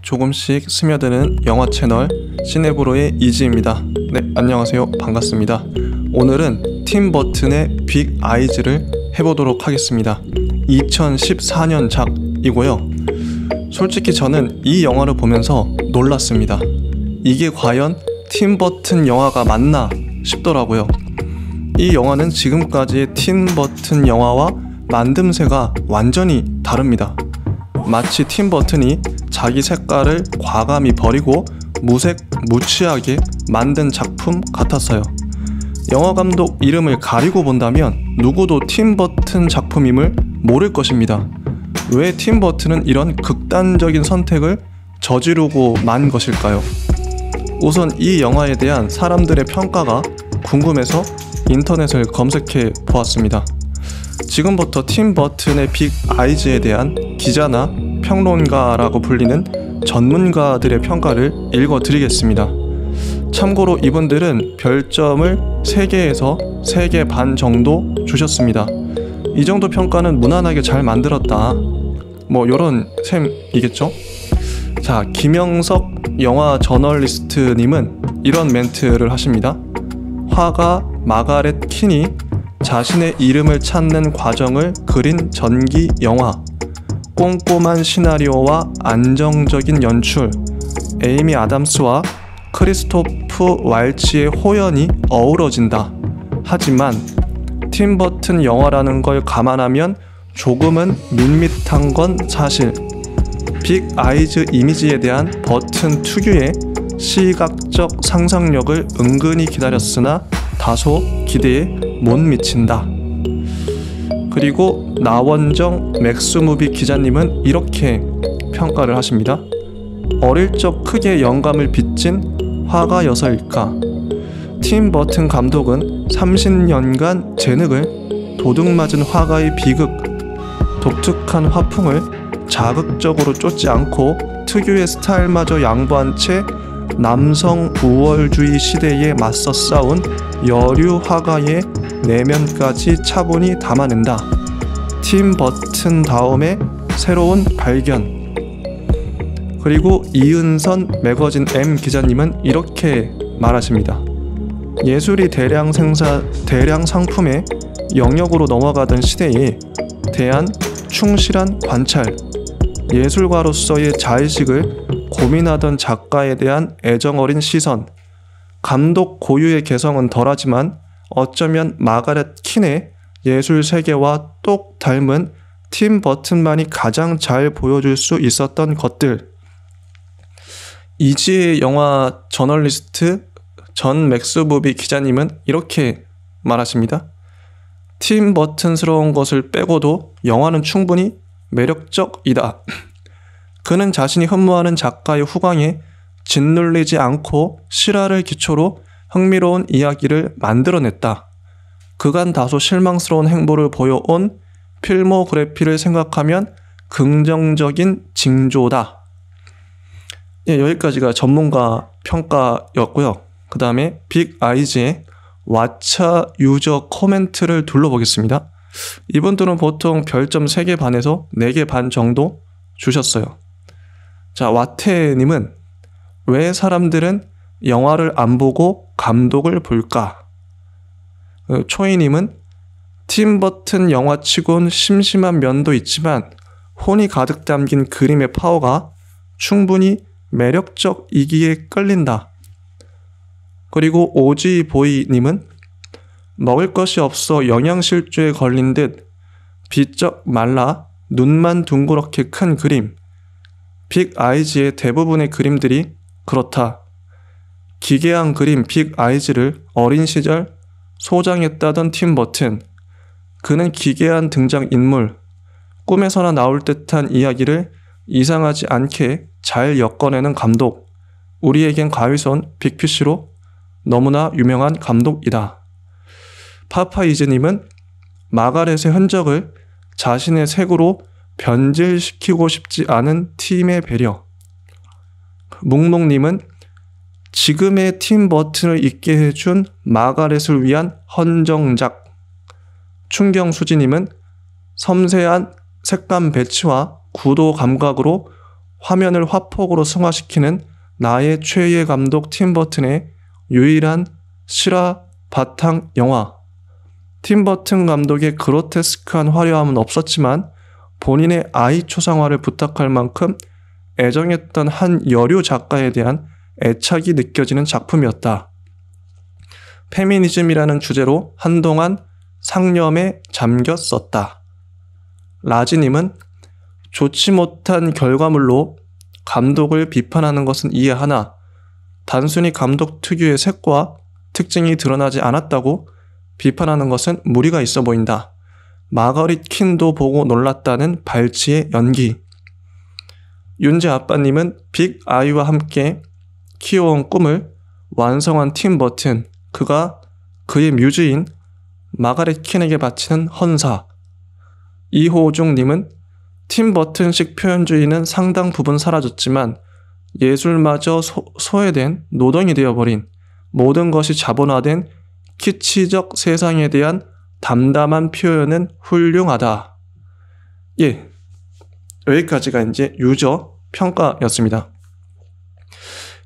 조금씩 스며드는 영화 채널 시네브로의 이지입니다. 네, 안녕하세요. 반갑습니다. 오늘은 팀 버튼의 빅 아이즈를 해보도록 하겠습니다. 2014년 작이고요. 솔직히 저는 이 영화를 보면서 놀랐습니다. 이게 과연 팀 버튼 영화가 맞나 싶더라고요. 이 영화는 지금까지의 팀 버튼 영화와 만듦새가 완전히 다릅니다. 마치 팀 버튼이 자기 색깔을 과감히 버리고 무색무취하게 만든 작품 같았어요. 영화 감독 이름을 가리고 본다면 누구도 팀 버튼 작품임을 모를 것입니다. 왜 팀 버튼은 이런 극단적인 선택을 저지르고 만 것일까요? 우선 이 영화에 대한 사람들의 평가가 궁금해서 인터넷을 검색해 보았습니다. 지금부터 팀 버튼의 빅 아이즈에 대한 기자나 평론가라고 불리는 전문가들의 평가를 읽어드리겠습니다. 참고로 이분들은 별점을 3개에서 3개 반 정도 주셨습니다. 이 정도 평가는 무난하게 잘 만들었다, 뭐 요런 셈이겠죠? 자, 김영석 영화 저널리스트님은 이런 멘트를 하십니다. 화가 마가렛 킨이 자신의 이름을 찾는 과정을 그린 전기 영화, 꼼꼼한 시나리오와 안정적인 연출, 에이미 아담스와 크리스토프 왈츠의 호연이 어우러진다. 하지만 팀 버튼 영화라는 걸 감안하면 조금은 밋밋한 건 사실. 빅 아이즈 이미지에 대한 버튼 특유의 시각적 상상력을 은근히 기다렸으나 다소 기대에 못 미친다. 그리고 나원정 맥스무비 기자님은 이렇게 평가를 하십니다. 어릴 적 크게 영감을 빚진 화가여서일까? 팀 버튼 감독은 30년간 재능을 도둑맞은 화가의 비극, 독특한 화풍을 자극적으로 쫓지 않고 특유의 스타일마저 양보한 채 남성 우월주의 시대에 맞서 싸운 여류 화가의 내면까지 차분히 담아낸다. 팀 버튼 다음에 새로운 발견. 그리고 이은선 매거진 M 기자님은 이렇게 말하십니다. 예술이 대량 상품의 영역으로 넘어가던 시대에 대한 충실한 관찰, 예술가로서의 자의식을 고민하던 작가에 대한 애정어린 시선, 감독 고유의 개성은 덜하지만 어쩌면 마가렛 킨의 예술 세계와 똑 닮은 팀 버튼만이 가장 잘 보여줄 수 있었던 것들. 이지의 영화 저널리스트 전 맥스무비 기자님은 이렇게 말하십니다. 팀 버튼스러운 것을 빼고도 영화는 충분히 매력적이다. 그는 자신이 흠모하는 작가의 후광에 짓눌리지 않고 실화를 기초로 흥미로운 이야기를 만들어냈다. 그간 다소 실망스러운 행보를 보여온 필모그래피를 생각하면 긍정적인 징조다. 예, 여기까지가 전문가 평가였고요. 그 다음에 빅 아이즈의 왓챠 유저 코멘트를 둘러보겠습니다. 이분들은 보통 별점 3개 반에서 4개 반 정도 주셨어요. 자, 와테님은 왜 사람들은 영화를 안 보고 감독을 볼까? 초이님은 팀 버튼 영화치곤 심심한 면도 있지만 혼이 가득 담긴 그림의 파워가 충분히 매력적이기에 끌린다. 그리고 오지보이님은 먹을 것이 없어 영양실조에 걸린 듯 비쩍 말라 눈만 둥그렇게 큰 그림. 빅 아이즈의 대부분의 그림들이 그렇다. 기괴한 그림 빅 아이즈를 어린 시절 소장했다던 팀 버튼. 그는 기괴한 등장인물, 꿈에서나 나올 듯한 이야기를 이상하지 않게 잘 엮어내는 감독. 우리에겐 가위손 빅피쉬로 너무나 유명한 감독이다. 파파이즈님은 마가렛의 흔적을 자신의 색으로 변질시키고 싶지 않은 팀의 배려. 묵묵님은 지금의 팀 버튼을 있게 해준 마가렛을 위한 헌정작. 충경수지님은 섬세한 색감 배치와 구도 감각으로 화면을 화폭으로 승화시키는 나의 최애 감독 팀 버튼의 유일한 실화 바탕 영화. 팀 버튼 감독의 그로테스크한 화려함은 없었지만 본인의 아이 초상화를 부탁할 만큼 애정했던 한 여류 작가에 대한 애착이 느껴지는 작품이었다. 페미니즘이라는 주제로 한동안 상념에 잠겼었다. 라지님은 좋지 못한 결과물로 감독을 비판하는 것은 이해하나 단순히 감독 특유의 색과 특징이 드러나지 않았다고 비판하는 것은 무리가 있어 보인다. 마거릿 킨도 보고 놀랐다는 발치의 연기. 윤재 아빠님은 빅 아이와 함께 키워온 꿈을 완성한 팀 버튼, 그가 그의 뮤즈인 마가렛 킨에게 바치는 헌사. 이호중님은 팀 버튼식 표현주의는 상당 부분 사라졌지만 예술마저 소외된 노동이 되어버린 모든 것이 자본화된 키치적 세상에 대한 담담한 표현은 훌륭하다. 예, 여기까지가 이제 유저 평가였습니다.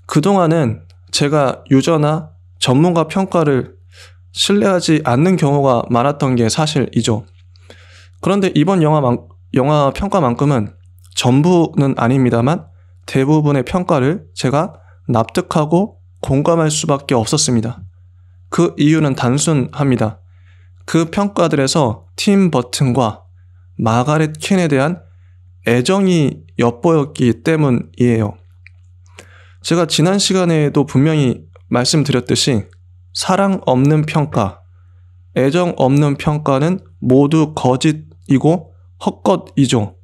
그동안은 제가 유저나 전문가 평가를 신뢰하지 않는 경우가 많았던 게 사실이죠. 그런데 이번 영화 평가만큼은 전부는 아닙니다만 대부분의 평가를 제가 납득하고 공감할 수밖에 없었습니다. 그 이유는 단순합니다. 그 평가들에서 팀 버튼과 마가렛 킨에 대한 애정이 엿보였기 때문이에요. 제가 지난 시간에도 분명히 말씀드렸듯이 사랑 없는 평가, 애정 없는 평가는 모두 거짓이고 헛것이죠.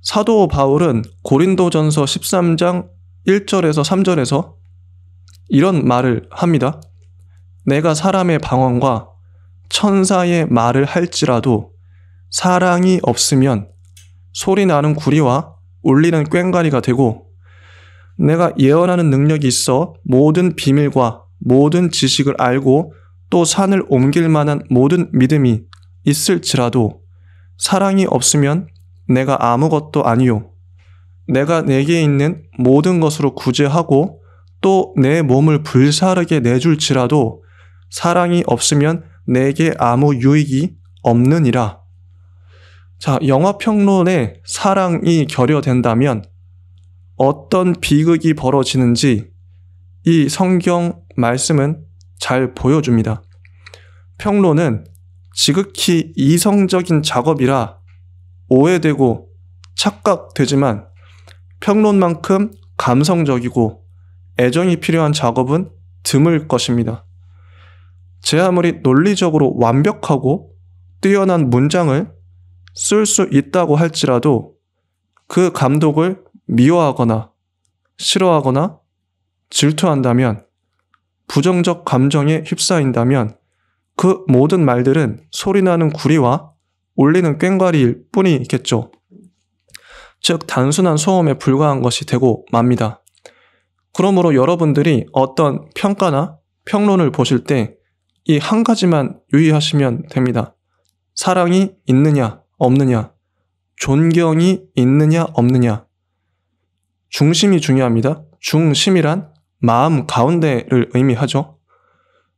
사도 바울은 고린도전서 13장 1절에서 3절에서 이런 말을 합니다. 내가 사람의 방언과 천사의 말을 할지라도 사랑이 없으면 소리 나는 구리와 울리는 꽹과리가 되고, 내가 예언하는 능력이 있어 모든 비밀과 모든 지식을 알고 또 산을 옮길 만한 모든 믿음이 있을지라도 사랑이 없으면 내가 아무것도 아니요. 내가 내게 있는 모든 것으로 구제하고 또 내 몸을 불사르게 내줄지라도 사랑이 없으면 내게 아무 유익이 없느니라. 자, 영화평론에 사랑이 결여된다면 어떤 비극이 벌어지는지 이 성경 말씀은 잘 보여줍니다. 평론은 지극히 이성적인 작업이라 오해되고 착각되지만 평론만큼 감성적이고 애정이 필요한 작업은 드물 것입니다. 제 아무리 논리적으로 완벽하고 뛰어난 문장을 쓸 수 있다고 할지라도 그 감독을 미워하거나 싫어하거나 질투한다면, 부정적 감정에 휩싸인다면 그 모든 말들은 소리나는 구리와 울리는 꽹과리일 뿐이겠죠. 즉 단순한 소음에 불과한 것이 되고 맙니다. 그러므로 여러분들이 어떤 평가나 평론을 보실 때 이 한 가지만 유의하시면 됩니다. 사랑이 있느냐 없느냐, 존경이 있느냐 없느냐. 중심이 중요합니다. 중심이란 마음 가운데를 의미하죠.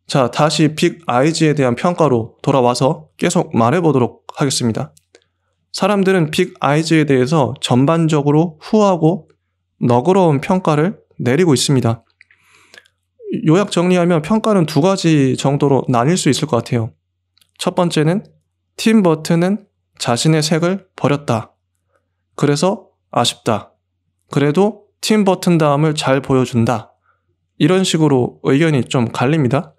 자, 다시 빅 아이즈에 대한 평가로 돌아와서 계속 말해보도록 하겠습니다. 사람들은 빅 아이즈에 대해서 전반적으로 후하고 너그러운 평가를 내리고 있습니다. 요약 정리하면 평가는 두 가지 정도로 나뉠 수 있을 것 같아요. 첫 번째는 팀 버튼은 자신의 색을 버렸다. 그래서 아쉽다. 그래도 팀 버튼 다음을 잘 보여준다. 이런 식으로 의견이 좀 갈립니다.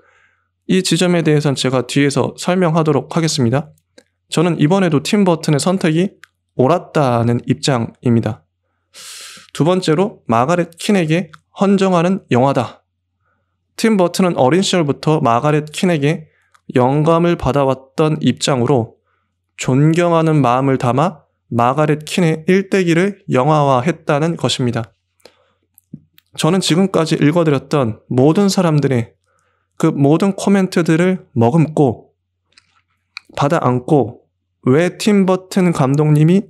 이 지점에 대해서는 제가 뒤에서 설명하도록 하겠습니다. 저는 이번에도 팀 버튼의 선택이 옳았다는 입장입니다. 두 번째로 마가렛 킨에게 헌정하는 영화다. 팀 버튼은 어린 시절부터 마가렛 킨에게 영감을 받아왔던 입장으로 존경하는 마음을 담아 마가렛 킨의 일대기를 영화화했다는 것입니다. 저는 지금까지 읽어드렸던 모든 사람들의 그 모든 코멘트들을 머금고 받아 안고 왜 팀 버튼 감독님이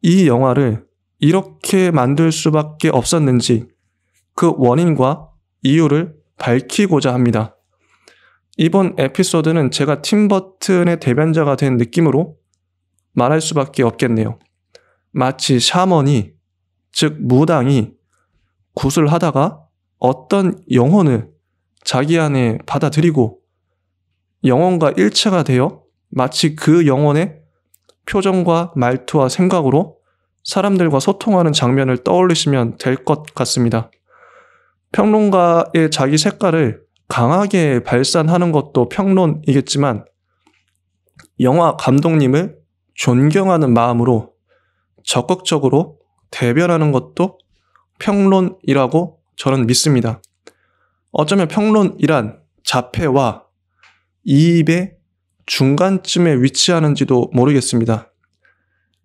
이 영화를 이렇게 만들 수밖에 없었는지 그 원인과 이유를 밝히고자 합니다. 이번 에피소드는 제가 팀 버튼의 대변자가 된 느낌으로 말할 수밖에 없겠네요. 마치 샤먼이, 즉 무당이 굿을 하다가 어떤 영혼을 자기 안에 받아들이고 영혼과 일체가 되어 마치 그 영혼의 표정과 말투와 생각으로 사람들과 소통하는 장면을 떠올리시면 될 것 같습니다. 평론가의 자기 색깔을 강하게 발산하는 것도 평론이겠지만 영화 감독님을 존경하는 마음으로 적극적으로 대변하는 것도 평론이라고 저는 믿습니다. 어쩌면 평론이란 자폐와 이입의 중간쯤에 위치하는지도 모르겠습니다.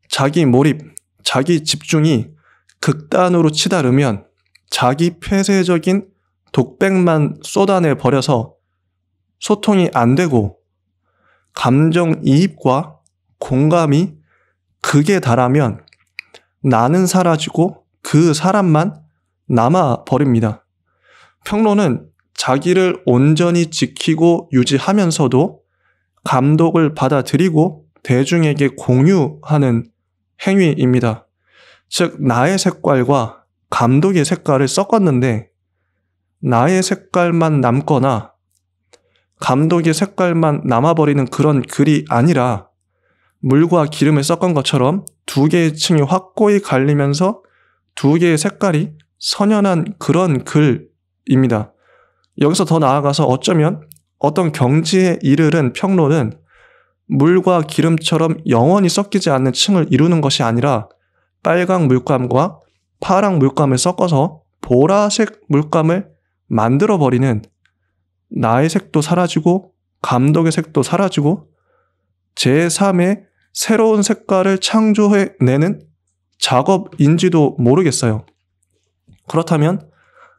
자기 몰입, 자기 집중이 극단으로 치달으면 자기 폐쇄적인 독백만 쏟아내 버려서 소통이 안 되고 감정이입과 공감이 극에 달하면 나는 사라지고 그 사람만 남아 버립니다. 평론은 자기를 온전히 지키고 유지하면서도 감독을 받아들이고 대중에게 공유하는 행위입니다. 즉 나의 색깔과 감독의 색깔을 섞었는데 나의 색깔만 남거나 감독의 색깔만 남아버리는 그런 글이 아니라 물과 기름을 섞은 것처럼 두 개의 층이 확고히 갈리면서 두 개의 색깔이 선연한 그런 글입니다. 여기서 더 나아가서 어쩌면 어떤 경지에 이르른 평론은 물과 기름처럼 영원히 섞이지 않는 층을 이루는 것이 아니라 빨강 물감과 파랑 물감을 섞어서 보라색 물감을 만들어버리는 나의 색도 사라지고 감독의 색도 사라지고 제3의 새로운 색깔을 창조해내는 작업인지도 모르겠어요. 그렇다면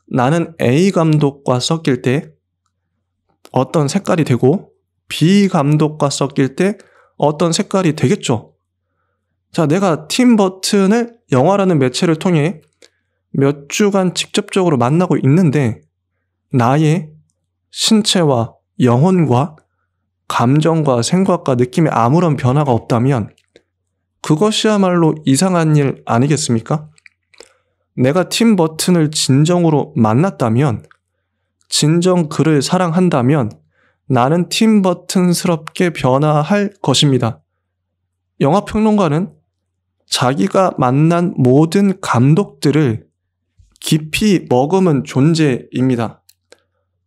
나는 A 감독과 섞일 때 어떤 색깔이 되고 B 감독과 섞일 때 어떤 색깔이 되겠죠. 자, 내가 팀 버튼을 영화라는 매체를 통해 몇 주간 직접적으로 만나고 있는데 나의 신체와 영혼과 감정과 생각과 느낌에 아무런 변화가 없다면 그것이야말로 이상한 일 아니겠습니까? 내가 팀 버튼을 진정으로 만났다면, 진정 그를 사랑한다면 나는 팀 버튼스럽게 변화할 것입니다. 영화평론가는 자기가 만난 모든 감독들을 깊이 머금은 존재입니다.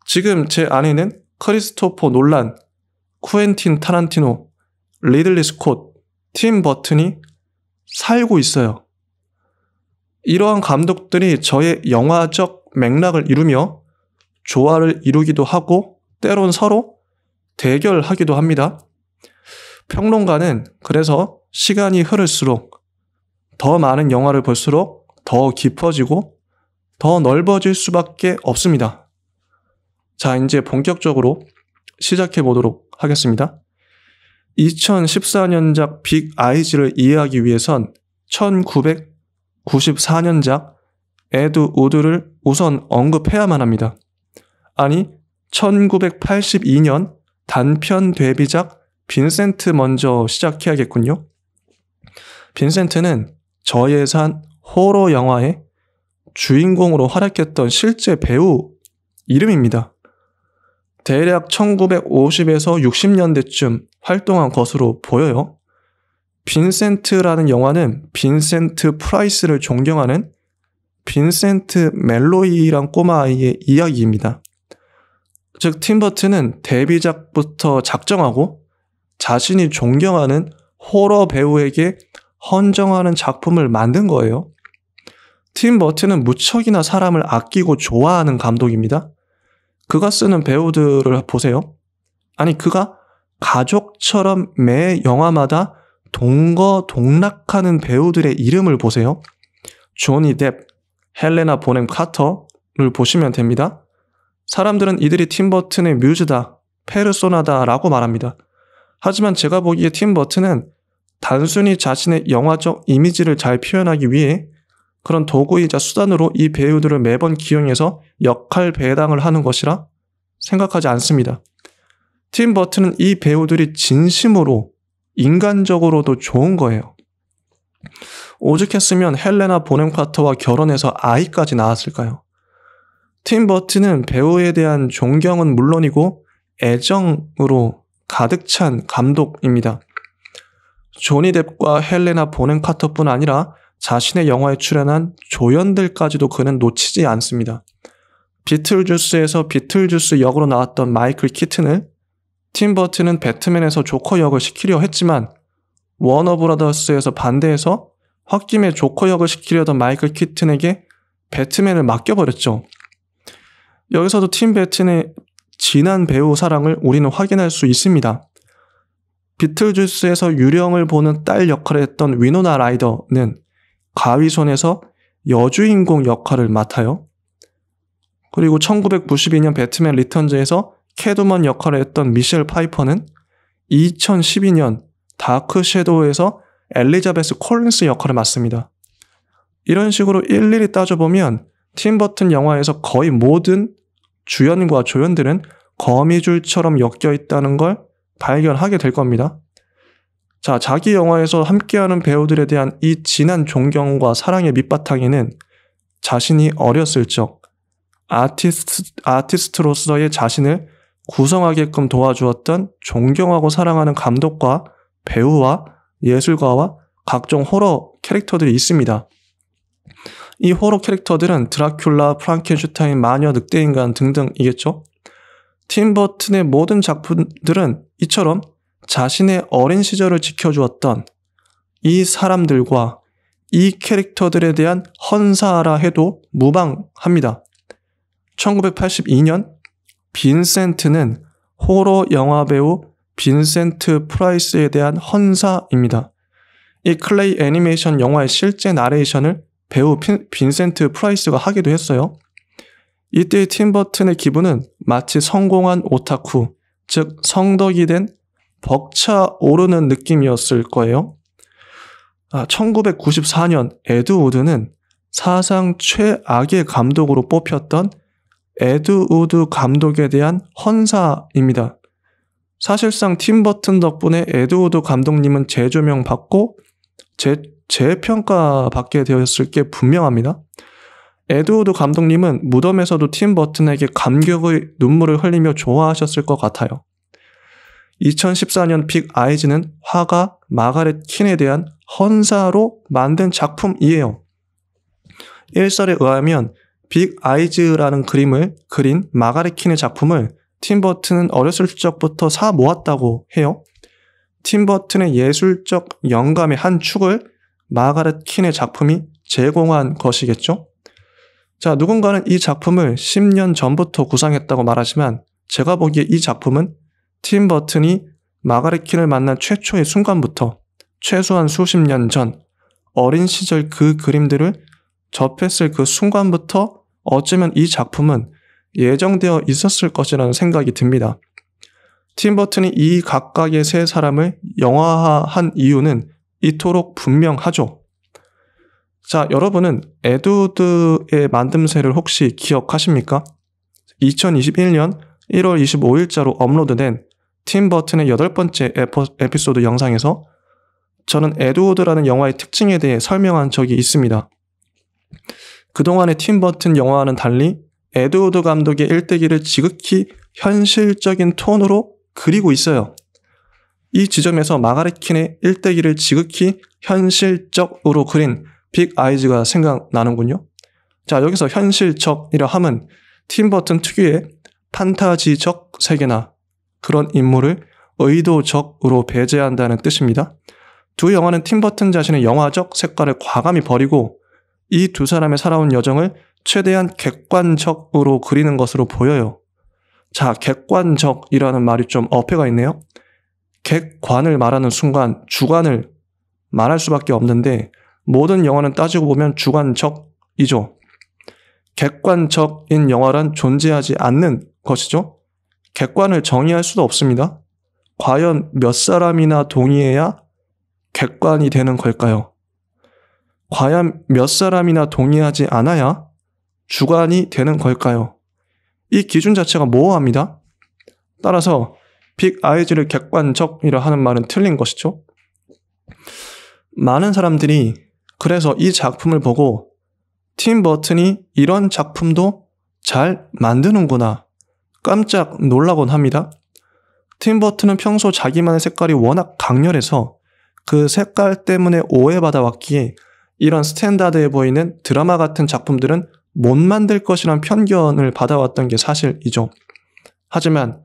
지금 제 안에는 크리스토퍼 놀란, 쿠엔틴 타란티노, 리들리 스콧, 팀 버튼이 살고 있어요. 이러한 감독들이 저의 영화적 맥락을 이루며 조화를 이루기도 하고 때론 서로 대결하기도 합니다. 평론가는 그래서 시간이 흐를수록 더 많은 영화를 볼수록 더 깊어지고 더 넓어질 수밖에 없습니다. 자, 이제 본격적으로 시작해 보도록 하겠습니다. 2014년작 빅 아이즈를 이해하기 위해선 1994년작 에드 우드를 우선 언급해야만 합니다. 아니, 1982년 단편 데뷔작 빈센트 먼저 시작해야겠군요. 빈센트는 저예산 호러 영화의 주인공으로 활약했던 실제 배우 이름입니다. 대략 1950에서 60년대쯤 활동한 것으로 보여요. 빈센트라는 영화는 빈센트 프라이스를 존경하는 빈센트 멜로이란 꼬마아이의 이야기입니다. 즉, 팀 버튼은 데뷔작부터 작정하고 자신이 존경하는 호러 배우에게 헌정하는 작품을 만든 거예요. 팀 버튼은 무척이나 사람을 아끼고 좋아하는 감독입니다. 그가 쓰는 배우들을 보세요. 아니, 그가 가족처럼 매 영화마다 동거동락하는 배우들의 이름을 보세요. 조니 뎁, 헬레나 보넴 카터를 보시면 됩니다. 사람들은 이들이 팀 버튼의 뮤즈다, 페르소나다 라고 말합니다. 하지만 제가 보기에 팀 버튼은 단순히 자신의 영화적 이미지를 잘 표현하기 위해 그런 도구이자 수단으로 이 배우들을 매번 기용해서 역할 배당을 하는 것이라 생각하지 않습니다. 팀 버튼은 이 배우들이 진심으로 인간적으로도 좋은 거예요. 오죽했으면 헬레나 보넴 카터와 결혼해서 아이까지 낳았을까요? 팀 버튼은 배우에 대한 존경은 물론이고 애정으로 가득 찬 감독입니다. 조니 뎁과 헬레나 보넴 카터뿐 아니라 자신의 영화에 출연한 조연들까지도 그는 놓치지 않습니다. 비틀주스에서 비틀주스 역으로 나왔던 마이클 키튼을 팀 버튼은 배트맨에서 조커 역을 시키려 했지만 워너브라더스에서 반대해서 홧김에 조커 역을 시키려던 마이클 키튼에게 배트맨을 맡겨버렸죠. 여기서도 팀 버튼의 진한 배우 사랑을 우리는 확인할 수 있습니다. 비틀주스에서 유령을 보는 딸 역할을 했던 위노나 라이더는 가위손에서 여주인공 역할을 맡아요. 그리고 1992년 배트맨 리턴즈에서 캐트우먼 역할을 했던 미셸 파이퍼는 2012년 다크 섀도우에서 엘리자베스 콜린스 역할을 맡습니다. 이런 식으로 일일이 따져보면 팀 버튼 영화에서 거의 모든 주연과 조연들은 거미줄처럼 엮여 있다는 걸 발견하게 될 겁니다. 자, 자기 영화에서 함께하는 배우들에 대한 이 진한 존경과 사랑의 밑바탕에는 자신이 어렸을 적 아티스트로서의 자신을 구성하게끔 도와주었던 존경하고 사랑하는 감독과 배우와 예술가와 각종 호러 캐릭터들이 있습니다. 이 호러 캐릭터들은 드라큘라, 프랑켄슈타인, 마녀, 늑대인간 등등이겠죠. 팀 버튼의 모든 작품들은 이처럼 자신의 어린 시절을 지켜주었던 이 사람들과 이 캐릭터들에 대한 헌사라 해도 무방합니다. 1982년 빈센트는 호러 영화 배우 빈센트 프라이스에 대한 헌사입니다. 이 클레이 애니메이션 영화의 실제 나레이션을 배우 빈센트 프라이스가 하기도 했어요. 이때의 팀 버튼의 기분은 마치 성공한 오타쿠, 즉 성덕이 된 벅차오르는 느낌이었을 거예요. 1994년 에드 우드는 사상 최악의 감독으로 뽑혔던 에드 우드 감독에 대한 헌사입니다. 사실상 팀 버튼 덕분에 에드 우드 감독님은 재조명 받고 재평가 받게 되었을 게 분명합니다. 에드 우드 감독님은 무덤에서도 팀 버튼에게 감격의 눈물을 흘리며 좋아하셨을 것 같아요. 2014년 빅 아이즈는 화가 마가렛 킨에 대한 헌사로 만든 작품이에요. 일설에 의하면 빅 아이즈라는 그림을 그린 마가렛 킨의 작품을 팀 버튼은 어렸을 적부터 사 모았다고 해요. 팀 버튼의 예술적 영감의 한 축을 마가렛 킨의 작품이 제공한 것이겠죠. 자, 누군가는 이 작품을 10년 전부터 구상했다고 말하지만 제가 보기에 이 작품은 팀 버튼이 마가렛 킨을 만난 최초의 순간부터 최소한 수십 년 전 어린 시절 그 그림들을 접했을 그 순간부터 어쩌면 이 작품은 예정되어 있었을 것이라는 생각이 듭니다. 팀 버튼이 이 각각의 세 사람을 영화화한 이유는 이토록 분명하죠. 자, 여러분은 에드우드의 만듦새를 혹시 기억하십니까? 2021년 1월 25일자로 업로드된 팀 버튼의 8번째 에피소드 영상에서 저는 에드우드라는 영화의 특징에 대해 설명한 적이 있습니다. 그동안의 팀 버튼 영화와는 달리 에드우드 감독의 일대기를 지극히 현실적인 톤으로 그리고 있어요. 이 지점에서 마가렛 킨의 일대기를 지극히 현실적으로 그린 빅 아이즈가 생각나는군요. 자, 여기서 현실적이라 함은 팀 버튼 특유의 판타지적 세계나 그런 인물을 의도적으로 배제한다는 뜻입니다. 두 영화는 팀 버튼 자신의 영화적 색깔을 과감히 버리고 이 두 사람의 살아온 여정을 최대한 객관적으로 그리는 것으로 보여요. 자, 객관적이라는 말이 좀 어폐가 있네요. 객관을 말하는 순간 주관을 말할 수밖에 없는데 모든 영화는 따지고 보면 주관적이죠. 객관적인 영화란 존재하지 않는 것이죠. 객관을 정의할 수도 없습니다. 과연 몇 사람이나 동의해야 객관이 되는 걸까요? 과연 몇 사람이나 동의하지 않아야 주관이 되는 걸까요? 이 기준 자체가 모호합니다. 따라서 빅 아이즈를 객관적이라 하는 말은 틀린 것이죠. 많은 사람들이 그래서 이 작품을 보고 팀 버튼이 이런 작품도 잘 만드는구나 깜짝 놀라곤 합니다. 팀 버튼은 평소 자기만의 색깔이 워낙 강렬해서 그 색깔 때문에 오해받아왔기에 이런 스탠다드해 보이는 드라마 같은 작품들은 못 만들 것이란 편견을 받아왔던 게 사실이죠. 하지만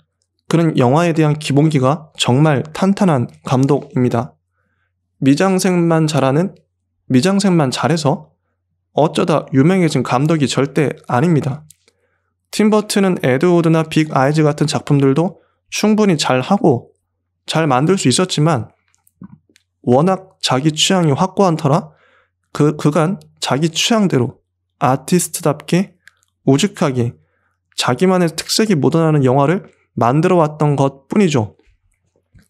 그는 영화에 대한 기본기가 정말 탄탄한 감독입니다. 미장센만 잘해서 어쩌다 유명해진 감독이 절대 아닙니다. 팀 버튼은 에드 우드나 빅 아이즈 같은 작품들도 충분히 잘하고 잘 만들 수 있었지만 워낙 자기 취향이 확고한 터라 그간 자기 취향대로 아티스트답게 우직하게 자기만의 특색이 묻어나는 영화를 만들어 왔던 것 뿐이죠.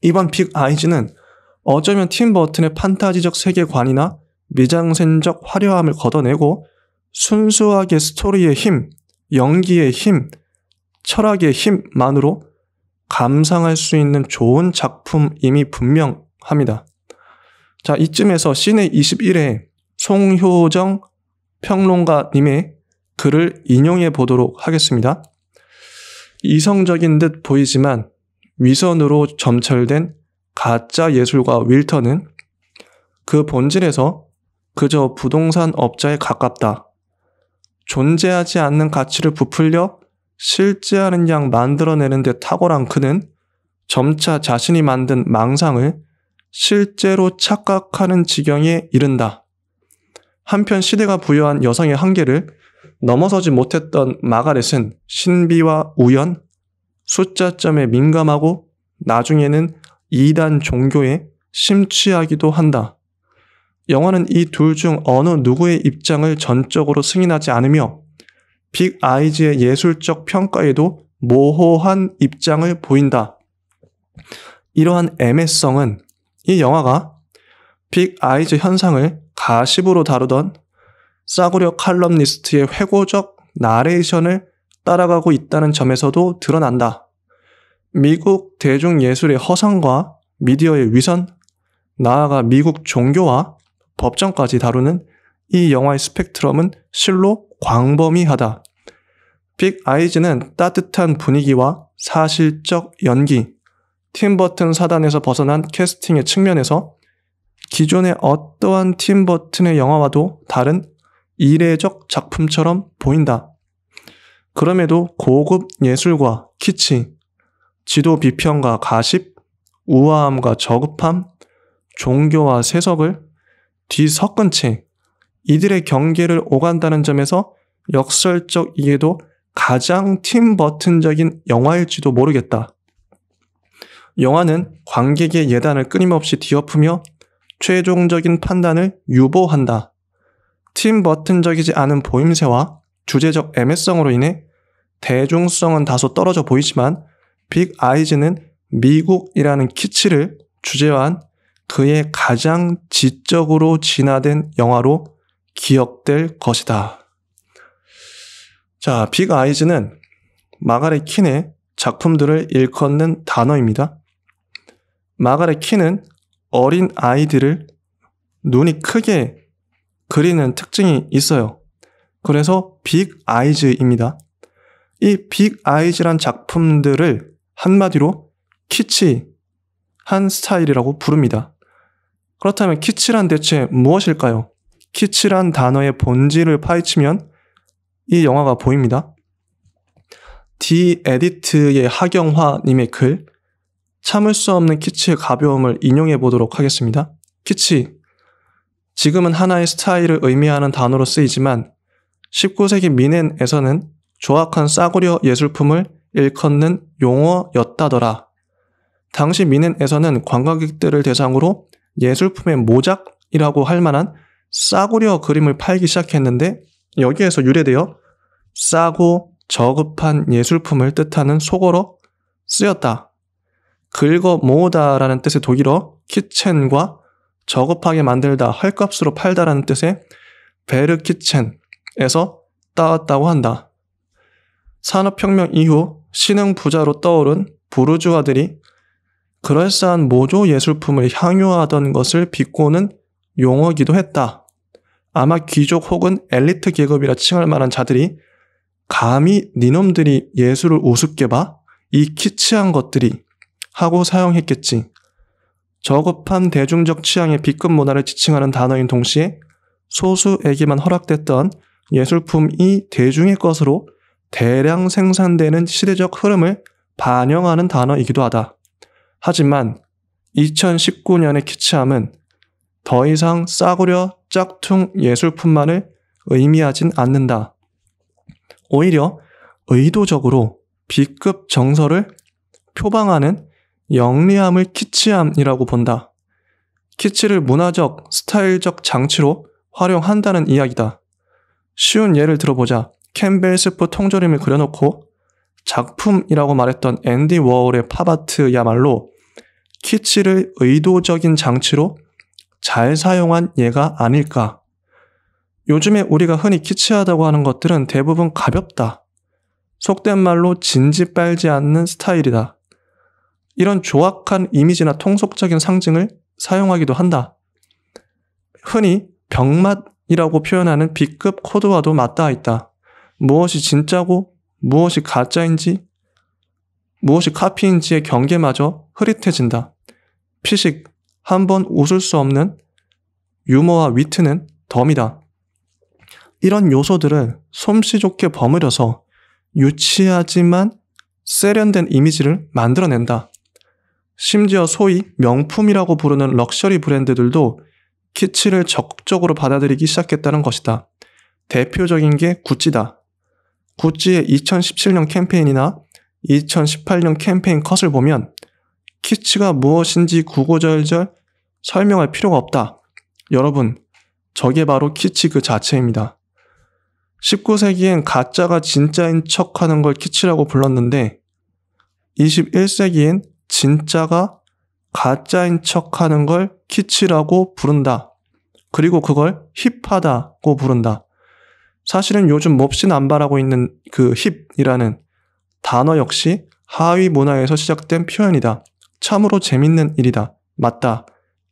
이번 빅 아이즈는 어쩌면 팀 버튼의 판타지적 세계관이나 미장센적 화려함을 걷어내고 순수하게 스토리의 힘, 연기의 힘, 철학의 힘만으로 감상할 수 있는 좋은 작품임이 분명합니다. 자, 이쯤에서 시내 21회 송효정 평론가님의 글을 인용해 보도록 하겠습니다. 이성적인 듯 보이지만 위선으로 점철된 가짜 예술가 윌턴은 그 본질에서 그저 부동산 업자에 가깝다. 존재하지 않는 가치를 부풀려 실제하는 양 만들어내는 데 탁월한 그는 점차 자신이 만든 망상을 실제로 착각하는 지경에 이른다. 한편 시대가 부여한 여성의 한계를 넘어서지 못했던 마가렛은 신비와 우연, 숫자점에 민감하고 나중에는 이단 종교에 심취하기도 한다. 영화는 이 둘 중 어느 누구의 입장을 전적으로 승인하지 않으며 빅 아이즈의 예술적 평가에도 모호한 입장을 보인다. 이러한 애매성은 이 영화가 빅 아이즈 현상을 가십으로 다루던 싸구려 칼럼니스트의 회고적 나레이션을 따라가고 있다는 점에서도 드러난다. 미국 대중예술의 허상과 미디어의 위선, 나아가 미국 종교와 법정까지 다루는 이 영화의 스펙트럼은 실로 광범위하다. 빅 아이즈는 따뜻한 분위기와 사실적 연기, 팀 버튼 사단에서 벗어난 캐스팅의 측면에서 기존의 어떠한 팀 버튼의 영화와도 다른 이례적 작품처럼 보인다. 그럼에도 고급 예술과 키치, 지도 비평과 가십, 우아함과 저급함, 종교와 세속을 뒤섞은 채 이들의 경계를 오간다는 점에서 역설적이게도 가장 팀 버튼적인 영화일지도 모르겠다. 영화는 관객의 예단을 끊임없이 뒤엎으며 최종적인 판단을 유보한다. 팀 버튼적이지 않은 보임새와 주제적 애매성으로 인해 대중성은 다소 떨어져 보이지만 빅 아이즈는 미국이라는 키치를 주제화한 그의 가장 지적으로 진화된 영화로 기억될 것이다. 자, 빅 아이즈는 마가렛 킨의 작품들을 일컫는 단어입니다. 마가렛 킨은 어린 아이들을 눈이 크게 그리는 특징이 있어요. 그래서 빅 아이즈입니다. 이 빅 아이즈란 작품들을 한마디로 키치한 스타일이라고 부릅니다. 그렇다면 키치란 대체 무엇일까요? 키치란 단어의 본질을 파헤치면 이 영화가 보입니다. 디 에디트의 하경화님의 글, 참을 수 없는 키치의 가벼움을 인용해 보도록 하겠습니다. 키치, 지금은 하나의 스타일을 의미하는 단어로 쓰이지만 19세기 미넨에서는 조악한 싸구려 예술품을 일컫는 용어였다더라. 당시 미넨에서는 관광객들을 대상으로 예술품의 모작이라고 할 만한 싸구려 그림을 팔기 시작했는데 여기에서 유래되어 싸고 저급한 예술품을 뜻하는 속어로 쓰였다. 긁어 모으다라는 뜻의 독일어 키첸과 저급하게 만들다 헐값으로 팔다라는 뜻의 베르키첸에서 따왔다고 한다. 산업혁명 이후 신흥 부자로 떠오른 부르주아들이 그럴싸한 모조 예술품을 향유하던 것을 비꼬는 용어기도 했다. 아마 귀족 혹은 엘리트 계급이라 칭할 만한 자들이 감히 니놈들이 예술을 우습게 봐? 이 키치한 것들이 하고 사용했겠지. 저급한 대중적 취향의 B급 문화를 지칭하는 단어인 동시에 소수에게만 허락됐던 예술품이 대중의 것으로 대량 생산되는 시대적 흐름을 반영하는 단어이기도 하다. 하지만 2019년의 키치함은 더 이상 싸구려 짝퉁 예술품만을 의미하진 않는다. 오히려 의도적으로 B급 정서를 표방하는 영리함을 키치함이라고 본다. 키치를 문화적, 스타일적 장치로 활용한다는 이야기다. 쉬운 예를 들어보자. 캠벨스프 통조림을 그려놓고 작품이라고 말했던 앤디 워홀의 팝아트야말로 키치를 의도적인 장치로 잘 사용한 예가 아닐까. 요즘에 우리가 흔히 키치하다고 하는 것들은 대부분 가볍다. 속된 말로 진지 빨지 않는 스타일이다. 이런 조악한 이미지나 통속적인 상징을 사용하기도 한다. 흔히 병맛이라고 표현하는 B급 코드와도 맞닿아 있다. 무엇이 진짜고 무엇이 가짜인지, 무엇이 카피인지의 경계마저 흐릿해진다. 피식, 한번 웃을 수 없는 유머와 위트는 덤이다. 이런 요소들을 솜씨 좋게 버무려서 유치하지만 세련된 이미지를 만들어낸다. 심지어 소위 명품이라고 부르는 럭셔리 브랜드들도 키치를 적극적으로 받아들이기 시작했다는 것이다. 대표적인 게 구찌다. 구찌의 2017년 캠페인이나 2018년 캠페인 컷을 보면 키치가 무엇인지 구구절절 설명할 필요가 없다. 여러분, 저게 바로 키치 그 자체입니다. 19세기엔 가짜가 진짜인 척하는 걸 키치라고 불렀는데 21세기엔 진짜가 가짜인 척하는 걸 키치라고 부른다. 그리고 그걸 힙하다고 부른다. 사실은 요즘 몹시 남발하고 있는 그 힙이라는 단어 역시 하위 문화에서 시작된 표현이다. 참으로 재밌는 일이다. 맞다.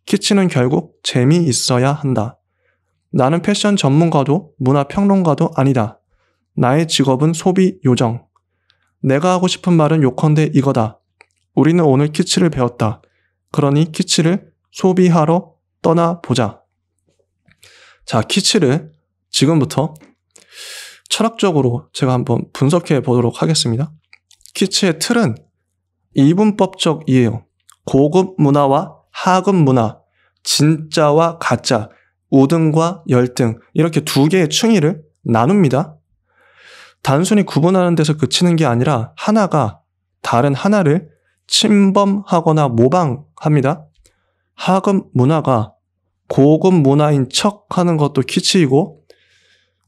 키치는 결국 재미있어야 한다. 나는 패션 전문가도 문화평론가도 아니다. 나의 직업은 소비 요정. 내가 하고 싶은 말은 요컨대 이거다. 우리는 오늘 키치를 배웠다. 그러니 키치를 소비하러 떠나보자. 자, 키치를 지금부터 철학적으로 제가 한번 분석해 보도록 하겠습니다. 키치의 틀은 이분법적이에요. 고급 문화와 하급 문화, 진짜와 가짜, 우등과 열등 이렇게 두 개의 층위를 나눕니다. 단순히 구분하는 데서 그치는 게 아니라 하나가 다른 하나를 침범하거나 모방합니다. 하급 문화가 고급 문화인 척하는 것도 키치이고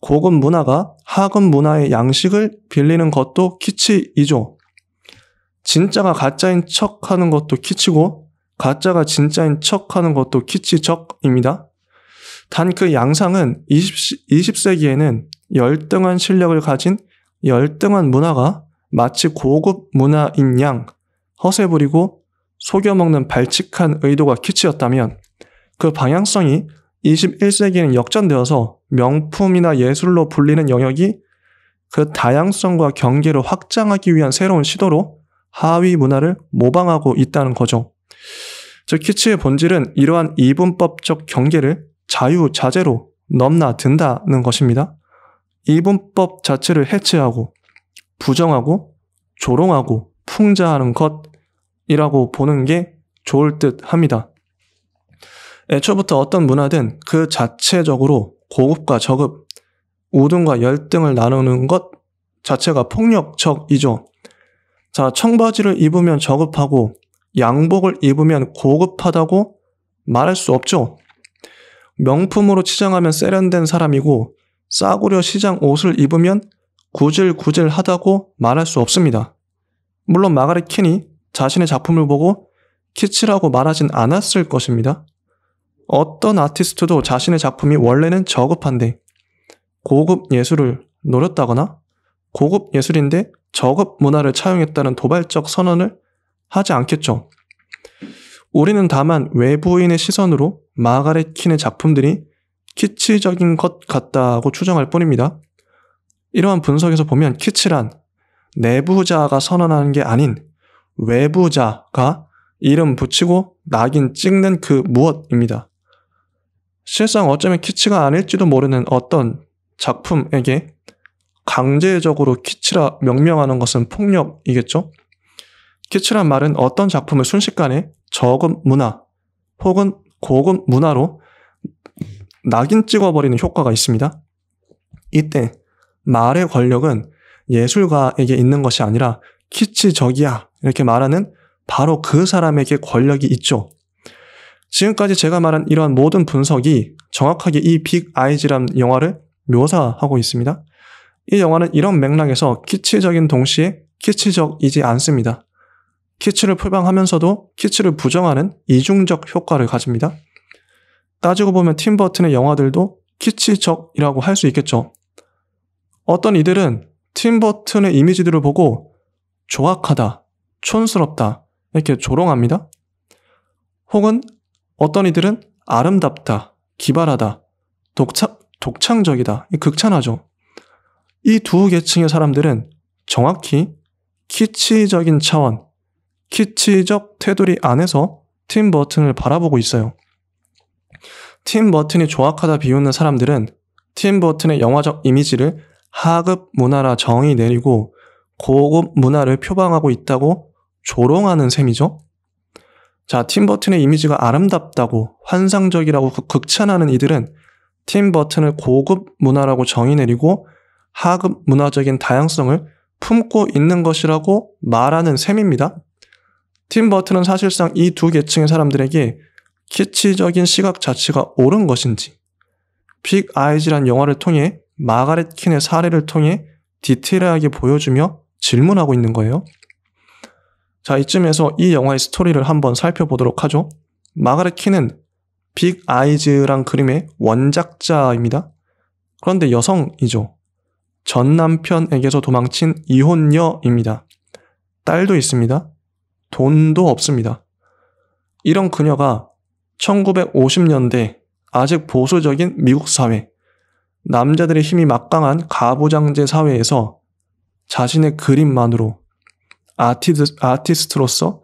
고급 문화가 하급 문화의 양식을 빌리는 것도 키치이죠. 진짜가 가짜인 척하는 것도 키치고 가짜가 진짜인 척하는 것도 키치적입니다. 단 그 양상은 20세기에는 열등한 실력을 가진 열등한 문화가 마치 고급 문화인 양 허세 부리고 속여먹는 발칙한 의도가 키치였다면 그 방향성이 21세기에는 역전되어서 명품이나 예술로 불리는 영역이 그 다양성과 경계를 확장하기 위한 새로운 시도로 하위 문화를 모방하고 있다는 거죠. 즉 키치의 본질은 이러한 이분법적 경계를 자유자재로 넘나든다는 것입니다. 이분법 자체를 해체하고 부정하고 조롱하고 풍자하는 것이라고 보는 게 좋을 듯 합니다. 애초부터 어떤 문화든 그 자체적으로 고급과 저급, 우등과 열등을 나누는 것 자체가 폭력적이죠. 자, 청바지를 입으면 저급하고 양복을 입으면 고급하다고 말할 수 없죠. 명품으로 치장하면 세련된 사람이고 싸구려 시장 옷을 입으면 구질구질하다고 말할 수 없습니다. 물론 마가렛 킨이 자신의 작품을 보고 키치라고 말하진 않았을 것입니다. 어떤 아티스트도 자신의 작품이 원래는 저급한데 고급 예술을 노렸다거나 고급 예술인데 저급 문화를 차용했다는 도발적 선언을 하지 않겠죠. 우리는 다만 외부인의 시선으로 마가렛 킨의 작품들이 키치적인 것 같다고 추정할 뿐입니다. 이러한 분석에서 보면 키치란 내부자가 선언하는 게 아닌 외부자가 이름 붙이고 낙인 찍는 그 무엇입니다. 실상 어쩌면 키치가 아닐지도 모르는 어떤 작품에게 강제적으로 키치라 명명하는 것은 폭력이겠죠. 키치란 말은 어떤 작품을 순식간에 저급 문화 혹은 고급 문화로 낙인 찍어버리는 효과가 있습니다. 이때 말의 권력은 예술가에게 있는 것이 아니라 키치적이야 이렇게 말하는 바로 그 사람에게 권력이 있죠. 지금까지 제가 말한 이러한 모든 분석이 정확하게 이 빅 아이즈란 영화를 묘사하고 있습니다. 이 영화는 이런 맥락에서 키치적인 동시에 키치적이지 않습니다. 키치를 표방하면서도 키치를 부정하는 이중적 효과를 가집니다. 따지고 보면 팀 버튼의 영화들도 키치적이라고 할 수 있겠죠. 어떤 이들은 팀 버튼의 이미지들을 보고 조악하다, 촌스럽다 이렇게 조롱합니다. 혹은 어떤 이들은 아름답다, 기발하다, 독창적이다, 극찬하죠. 이 두 계층의 사람들은 정확히 키치적인 차원, 키치적 테두리 안에서 팀 버튼을 바라보고 있어요. 팀 버튼이 조악하다 비웃는 사람들은 팀 버튼의 영화적 이미지를 하급 문화라 정의 내리고 고급 문화를 표방하고 있다고 조롱하는 셈이죠. 자, 팀 버튼의 이미지가 아름답다고 환상적이라고 극찬하는 이들은 팀 버튼을 고급 문화라고 정의 내리고 하급 문화적인 다양성을 품고 있는 것이라고 말하는 셈입니다. 팀 버튼은 사실상 이 두 계층의 사람들에게 키치적인 시각 자체가 옳은 것인지 빅 아이즈란 영화를 통해 마가렛 킨의 사례를 통해 디테일하게 보여주며 질문하고 있는 거예요. 자, 이쯤에서 이 영화의 스토리를 한번 살펴보도록 하죠. 마가렛 킨은 빅 아이즈란 그림의 원작자입니다. 그런데 여성이죠. 전 남편에게서 도망친 이혼녀입니다. 딸도 있습니다. 돈도 없습니다. 이런 그녀가 1950년대 아직 보수적인 미국 사회, 남자들의 힘이 막강한 가부장제 사회에서 자신의 그림만으로 아티스트로서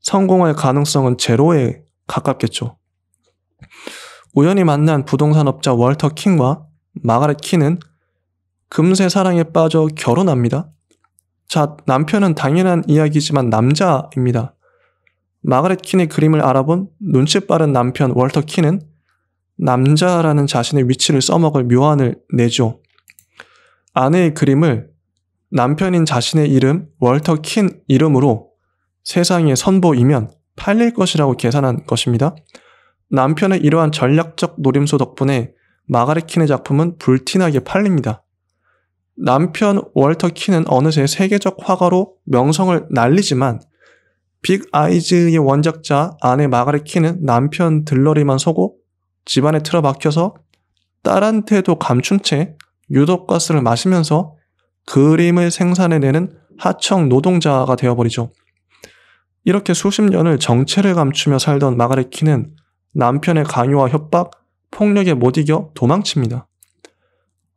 성공할 가능성은 제로에 가깝겠죠. 우연히 만난 부동산업자 월터 킹과 마가렛 킨은 금세 사랑에 빠져 결혼합니다. 자, 남편은 당연한 이야기지만 남자입니다. 마가렛 킨의 그림을 알아본 눈치 빠른 남편 월터 킨은 남자라는 자신의 위치를 써먹을 묘안을 내죠. 아내의 그림을 남편인 자신의 이름 월터 킨 이름으로 세상에 선보이면 팔릴 것이라고 계산한 것입니다. 남편의 이러한 전략적 노림수 덕분에 마가렛 킨의 작품은 불티나게 팔립니다. 남편 월터 킨은 어느새 세계적 화가로 명성을 날리지만 빅 아이즈의 원작자 아내 마가렛 킨은 남편 들러리만 서고 집안에 틀어박혀서 딸한테도 감춘 채 유독가스를 마시면서 그림을 생산해내는 하청 노동자가 되어버리죠. 이렇게 수십 년을 정체를 감추며 살던 마가렛 킨은 남편의 강요와 협박, 폭력에 못 이겨 도망칩니다.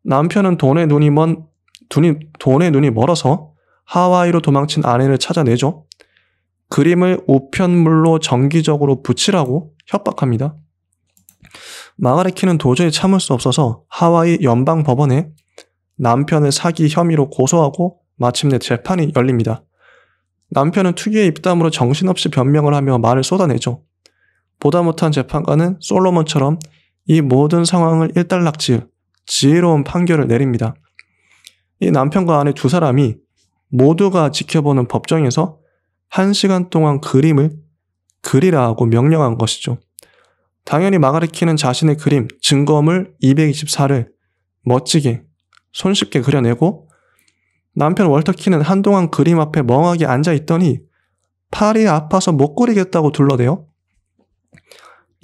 남편은 돈에 눈이 멀어서 하와이로 도망친 아내를 찾아내죠. 그림을 우편물로 정기적으로 붙이라고 협박합니다. 마가렛 킨은 도저히 참을 수 없어서 하와이 연방법원에 남편을 사기 혐의로 고소하고 마침내 재판이 열립니다. 남편은 특유의 입담으로 정신없이 변명을 하며 말을 쏟아내죠. 보다 못한 재판관은 솔로몬처럼 이 모든 상황을 일단락지을 지혜로운 판결을 내립니다. 이 남편과 아내 두 사람이 모두가 지켜보는 법정에서 1시간 동안 그림을 그리라고 명령한 것이죠. 당연히 마가렛 킨은 자신의 그림 증거물 224를 멋지게 손쉽게 그려내고 남편 월터 킨은 한동안 그림 앞에 멍하게 앉아있더니 팔이 아파서 못 그리겠다고 둘러대요.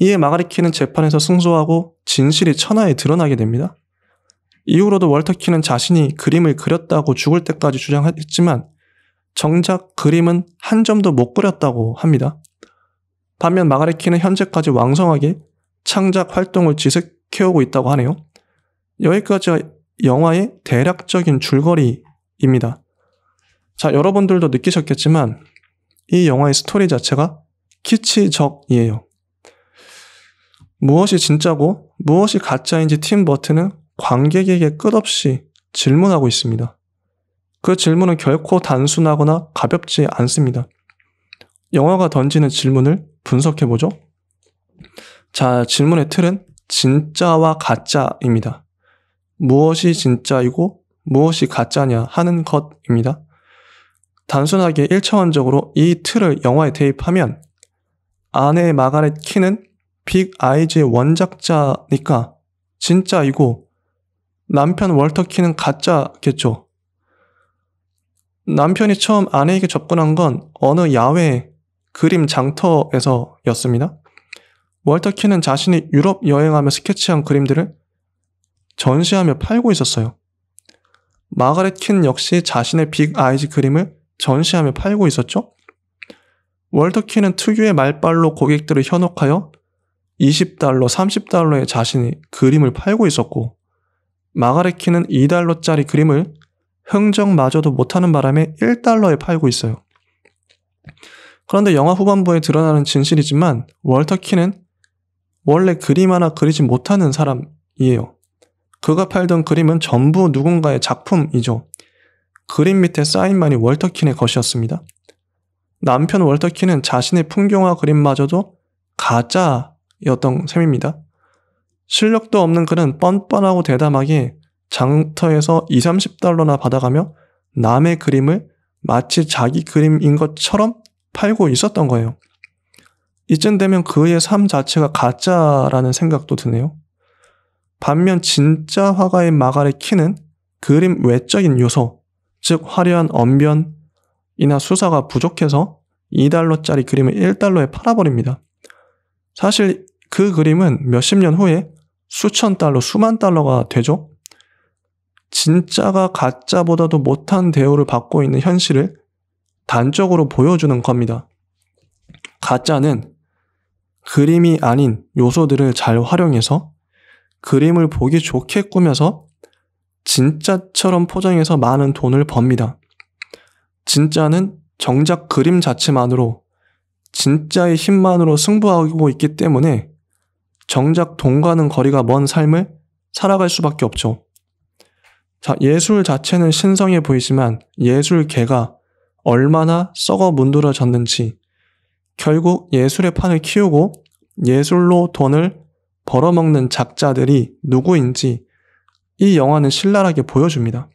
이에 마가렛 킨은 재판에서 승소하고 진실이 천하에 드러나게 됩니다. 이후로도 월터 킨은 자신이 그림을 그렸다고 죽을 때까지 주장했지만 정작 그림은 한 점도 못 그렸다고 합니다. 반면 마가렛 킨은 현재까지 왕성하게 창작 활동을 지속해오고 있다고 하네요. 여기까지가 영화의 대략적인 줄거리입니다. 자, 여러분들도 느끼셨겠지만 이 영화의 스토리 자체가 키치적이에요. 무엇이 진짜고 무엇이 가짜인지 팀 버튼은 관객에게 끝없이 질문하고 있습니다. 그 질문은 결코 단순하거나 가볍지 않습니다. 영화가 던지는 질문을 분석해보죠. 자, 질문의 틀은 진짜와 가짜입니다. 무엇이 진짜이고 무엇이 가짜냐 하는 것입니다. 단순하게 1차원적으로 이 틀을 영화에 대입하면 아내 마가렛 킨은 빅 아이즈의 원작자니까 진짜이고 남편 월터 킨은 가짜겠죠. 남편이 처음 아내에게 접근한 건 어느 야외 그림 장터에서였습니다. 월터 킨은 자신이 유럽 여행하며 스케치한 그림들을 전시하며 팔고 있었어요. 마가렛 킨 역시 자신의 빅 아이즈 그림을 전시하며 팔고 있었죠. 월터 킨은 특유의 말발로 고객들을 현혹하여 $20, $30에 자신이 그림을 팔고 있었고 마가렛 킨은 $2짜리 그림을 흥정마저도 못하는 바람에 $1에 팔고 있어요. 그런데 영화 후반부에 드러나는 진실이지만 월터 킨은 원래 그림 하나 그리지 못하는 사람이에요. 그가 팔던 그림은 전부 누군가의 작품이죠. 그림 밑에 사인만이 월터 킨의 것이었습니다. 남편 월터 킨은 자신의 풍경화 그림마저도 가짜였던 셈입니다. 실력도 없는 그는 뻔뻔하고 대담하게 장터에서 $20, $30나 받아가며 남의 그림을 마치 자기 그림인 것처럼 팔고 있었던 거예요. 이쯤 되면 그의 삶 자체가 가짜라는 생각도 드네요. 반면 진짜 화가인 마가렛 킨은 그림 외적인 요소, 즉 화려한 언변이나 수사가 부족해서 $2짜리 그림을 $1에 팔아버립니다. 사실 그 그림은 몇십 년 후에 수천 달러, 수만 달러가 되죠. 진짜가 가짜보다도 못한 대우를 받고 있는 현실을 단적으로 보여주는 겁니다. 가짜는 그림이 아닌 요소들을 잘 활용해서 그림을 보기 좋게 꾸며서 진짜처럼 포장해서 많은 돈을 법니다. 진짜는 정작 그림 자체만으로 진짜의 힘만으로 승부하고 있기 때문에 정작 돈과는 거리가 먼 삶을 살아갈 수밖에 없죠. 자, 예술 자체는 신성해 보이지만 예술계가 얼마나 썩어 문드러졌는지, 결국 예술의 판을 키우고 예술로 돈을 벌어먹는 작자들이 누구인지 이 영화는 신랄하게 보여줍니다.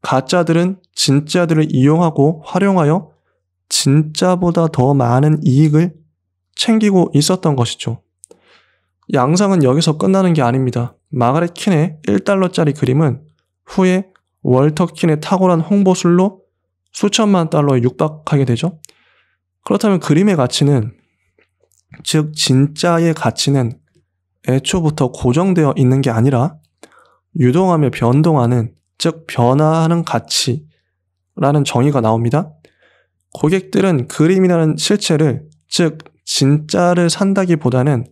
가짜들은 진짜들을 이용하고 활용하여 진짜보다 더 많은 이익을 챙기고 있었던 것이죠. 양상은 여기서 끝나는 게 아닙니다. 마가렛 킨의 $1짜리 그림은 후에 월터 킨의 탁월한 홍보술로 수천만 달러에 육박하게 되죠. 그렇다면 그림의 가치는, 즉 진짜의 가치는 애초부터 고정되어 있는 게 아니라 유동하며 변동하는, 즉 변화하는 가치라는 정의가 나옵니다. 고객들은 그림이라는 실체를, 즉 진짜를 산다기보다는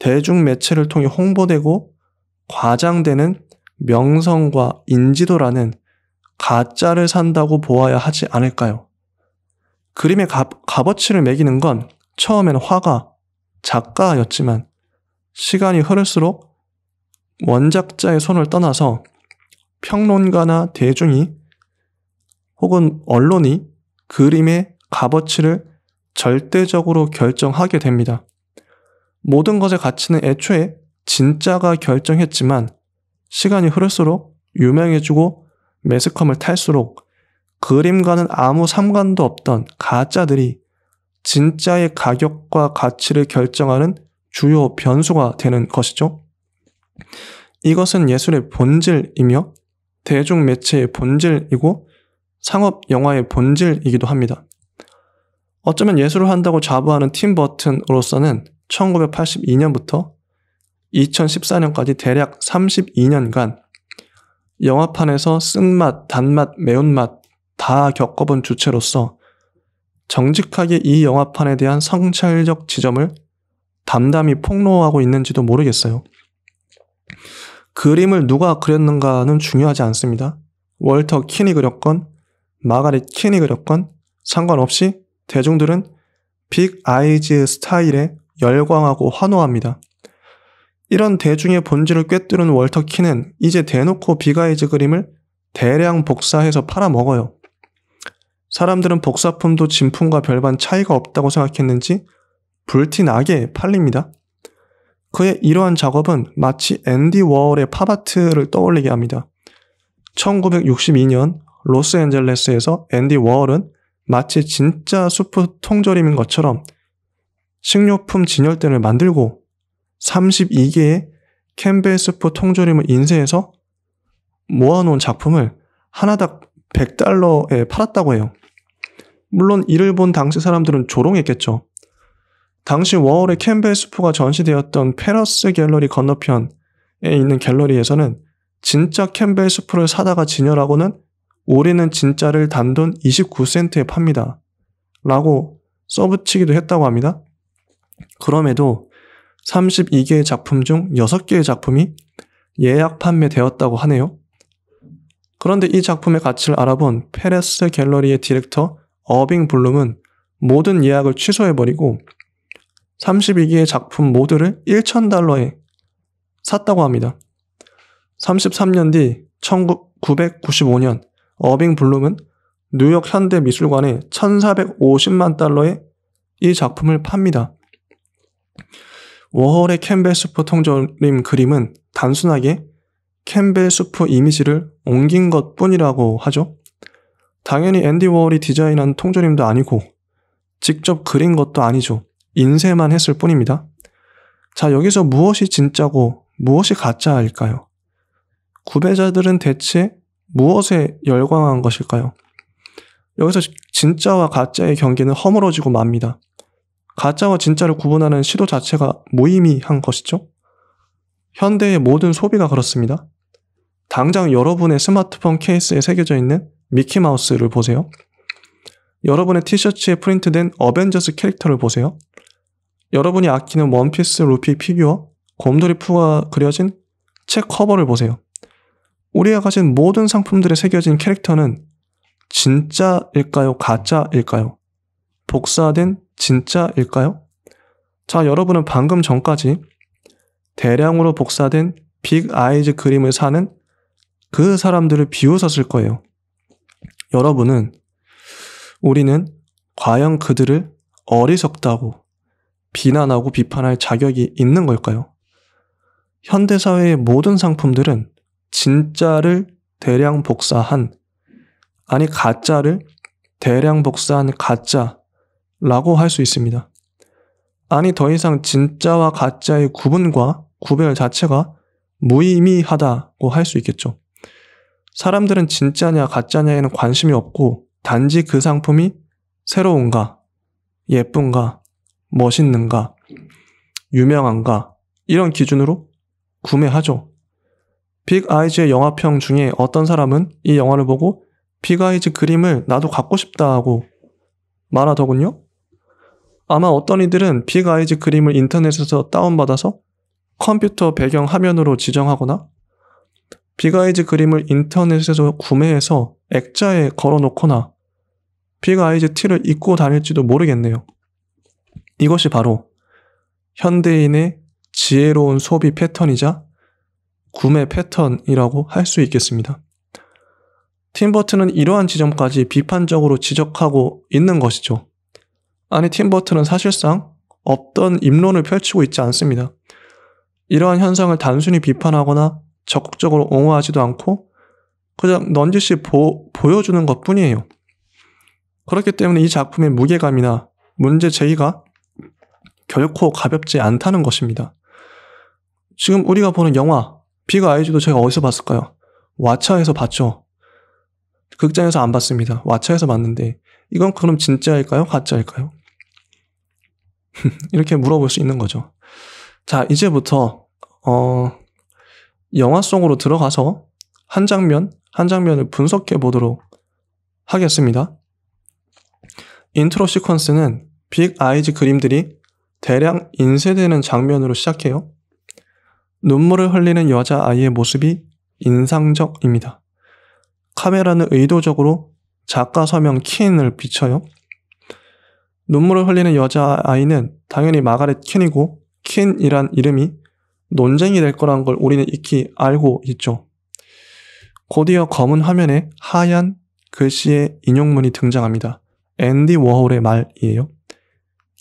대중매체를 통해 홍보되고 과장되는 명성과 인지도라는 가짜를 산다고 보아야 하지 않을까요? 그림의 값어치를 매기는 건 처음엔 화가, 작가였지만 시간이 흐를수록 원작자의 손을 떠나서 평론가나 대중이 혹은 언론이 그림의 값어치를 절대적으로 결정하게 됩니다. 모든 것의 가치는 애초에 진짜가 결정했지만 시간이 흐를수록 유명해지고 매스컴을 탈수록 그림과는 아무 상관도 없던 가짜들이 진짜의 가격과 가치를 결정하는 주요 변수가 되는 것이죠. 이것은 예술의 본질이며 대중매체의 본질이고 상업 영화의 본질이기도 합니다. 어쩌면 예술을 한다고 자부하는 팀 버튼으로서는 1982년부터 2014년까지 대략 32년간 영화판에서 쓴맛, 단맛, 매운맛 다 겪어본 주체로서 정직하게 이 영화판에 대한 성찰적 지점을 담담히 폭로하고 있는지도 모르겠어요. 그림을 누가 그렸는가는 중요하지 않습니다. 월터 킨이 그렸건 마가렛 킨이 그렸건 상관없이 대중들은 빅 아이즈 스타일에 열광하고 환호합니다. 이런 대중의 본질을 꿰뚫은 월터 킨은 이제 대놓고 빅 아이즈 그림을 대량 복사해서 팔아먹어요. 사람들은 복사품도 진품과 별반 차이가 없다고 생각했는지 불티나게 팔립니다. 그의 이러한 작업은 마치 앤디 워홀의 팝아트를 떠올리게 합니다. 1962년 로스앤젤레스에서 앤디 워홀은 마치 진짜 수프 통조림인 것처럼 식료품 진열대를 만들고 32개의 캠벨 수프 통조림을 인쇄해서 모아놓은 작품을 하나당 $100에 팔았다고 해요. 물론 이를 본 당시 사람들은 조롱했겠죠. 당시 워홀의 캠벨 수프가 전시되었던 페러스 갤러리 건너편에 있는 갤러리에서는 진짜 캠벨 수프를 사다가 진열하고는 우리는 진짜를 단돈 29센트에 팝니다. 라고 써붙이기도 했다고 합니다. 그럼에도 32개의 작품 중 6개의 작품이 예약 판매되었다고 하네요. 그런데 이 작품의 가치를 알아본 페레스 갤러리의 디렉터 어빙 블룸은 모든 예약을 취소해버리고 32개의 작품 모두를 $1,000에 샀다고 합니다. 33년 뒤 1995년 어빙 블룸은 뉴욕 현대미술관에 $1,450만 이 작품을 팝니다. 워홀의 캠벨 수프 통조림 그림은 단순하게 캠벨 수프 이미지를 옮긴 것 뿐이라고 하죠. 당연히 앤디 워홀이 디자인한 통조림도 아니고 직접 그린 것도 아니죠. 인쇄만 했을 뿐입니다. 자, 여기서 무엇이 진짜고 무엇이 가짜일까요? 구매자들은 대체 무엇에 열광한 것일까요? 여기서 진짜와 가짜의 경계는 허물어지고 맙니다. 가짜와 진짜를 구분하는 시도 자체가 무의미한 것이죠. 현대의 모든 소비가 그렇습니다. 당장 여러분의 스마트폰 케이스에 새겨져 있는 미키마우스를 보세요. 여러분의 티셔츠에 프린트된 어벤져스 캐릭터를 보세요. 여러분이 아끼는 원피스 루피 피규어, 곰돌이 푸가 그려진 책 커버를 보세요. 우리가 가진 모든 상품들에 새겨진 캐릭터는 진짜일까요? 가짜일까요? 복사된 진짜일까요? 자, 여러분은 방금 전까지 대량으로 복사된 빅 아이즈 그림을 사는 그 사람들을 비웃었을 거예요. 우리는 과연 그들을 어리석다고 비난하고 비판할 자격이 있는 걸까요? 현대사회의 모든 상품들은 진짜를 대량 복사한, 아니 가짜를 대량 복사한 가짜라고 할 수 있습니다. 아니 더 이상 진짜와 가짜의 구분과 구별 자체가 무의미하다고 할 수 있겠죠. 사람들은 진짜냐 가짜냐에는 관심이 없고 단지 그 상품이 새로운가, 예쁜가, 멋있는가, 유명한가 이런 기준으로 구매하죠. 빅 아이즈의 영화평 중에 어떤 사람은 이 영화를 보고 빅 아이즈 그림을 나도 갖고 싶다고 말하더군요. 아마 어떤 이들은 빅 아이즈 그림을 인터넷에서 다운받아서 컴퓨터 배경 화면으로 지정하거나 빅 아이즈 그림을 인터넷에서 구매해서 액자에 걸어놓거나 빅 아이즈 티를 입고 다닐지도 모르겠네요. 이것이 바로 현대인의 지혜로운 소비 패턴이자 구매 패턴이라고 할 수 있겠습니다. 팀 버튼은 이러한 지점까지 비판적으로 지적하고 있는 것이죠. 아니, 팀 버튼은 사실상 없던 입론을 펼치고 있지 않습니다. 이러한 현상을 단순히 비판하거나 적극적으로 옹호하지도 않고 그냥 넌지시 보여주는 것 뿐이에요. 그렇기 때문에 이 작품의 무게감이나 문제 제기가 결코 가볍지 않다는 것입니다. 지금 우리가 보는 영화 빅 아이즈도 제가 어디서 봤을까요? 왓챠에서 봤죠. 극장에서 안 봤습니다. 왓챠에서 봤는데 이건 그럼 진짜일까요? 가짜일까요? 이렇게 물어볼 수 있는 거죠. 자, 이제부터 영화 속으로 들어가서 한 장면을 분석해 보도록 하겠습니다. 인트로 시퀀스는 빅 아이즈 그림들이 대량 인쇄되는 장면으로 시작해요. 눈물을 흘리는 여자아이의 모습이 인상적입니다. 카메라는 의도적으로 작가 서명 킨을 비춰요. 눈물을 흘리는 여자아이는 당연히 마가렛 킨이고, 킨이란 이름이 논쟁이 될 거란 걸 우리는 익히 알고 있죠. 곧이어 검은 화면에 하얀 글씨의 인용문이 등장합니다. 앤디 워홀의 말이에요.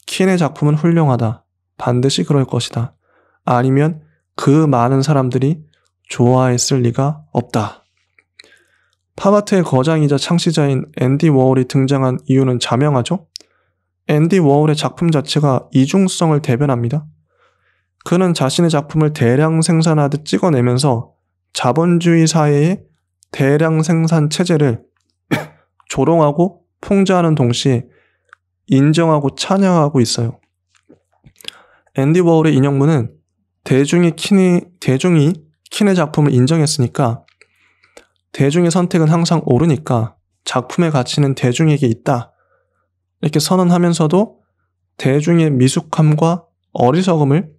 킨의 작품은 훌륭하다. 반드시 그럴 것이다. 아니면 그 많은 사람들이 좋아했을 리가 없다. 팝아트의 거장이자 창시자인 앤디 워홀이 등장한 이유는 자명하죠? 앤디 워홀의 작품 자체가 이중성을 대변합니다. 그는 자신의 작품을 대량 생산하듯 찍어내면서 자본주의 사회의 대량 생산 체제를 조롱하고 풍자하는 동시에 인정하고 찬양하고 있어요. 앤디 워홀의 인용문은 대중이 킨의 작품을 인정했으니까 대중의 선택은 항상 옳으니까 작품의 가치는 대중에게 있다. 이렇게 선언하면서도 대중의 미숙함과 어리석음을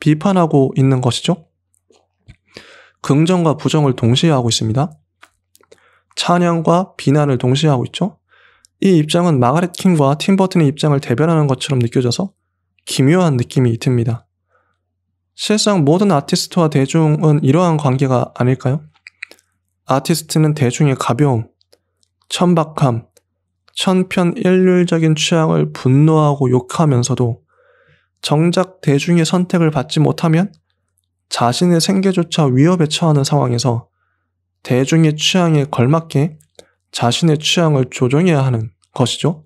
비판하고 있는 것이죠. 긍정과 부정을 동시에 하고 있습니다. 찬양과 비난을 동시에 하고 있죠. 이 입장은 마가렛 킨과 팀 버튼의 입장을 대변하는 것처럼 느껴져서 기묘한 느낌이 듭니다. 실상 모든 아티스트와 대중은 이러한 관계가 아닐까요? 아티스트는 대중의 가벼움, 천박함, 천편일률적인 취향을 분노하고 욕하면서도 정작 대중의 선택을 받지 못하면 자신의 생계조차 위협에 처하는 상황에서 대중의 취향에 걸맞게 자신의 취향을 조정해야 하는 것이죠.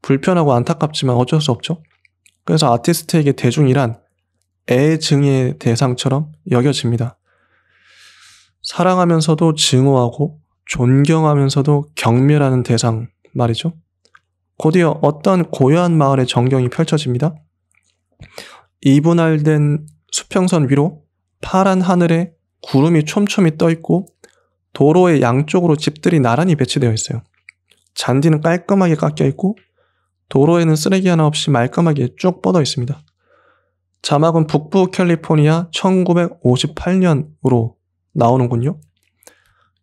불편하고 안타깝지만 어쩔 수 없죠. 그래서 아티스트에게 대중이란 애증의 대상처럼 여겨집니다. 사랑하면서도 증오하고 존경하면서도 경멸하는 대상 말이죠. 곧이어 어떤 고요한 마을의 전경이 펼쳐집니다. 이분할된 수평선 위로 파란 하늘에 구름이 촘촘히 떠있고 도로의 양쪽으로 집들이 나란히 배치되어 있어요. 잔디는 깔끔하게 깎여있고 도로에는 쓰레기 하나 없이 말끔하게 쭉 뻗어 있습니다. 자막은 북부 캘리포니아 1958년으로 나오는군요.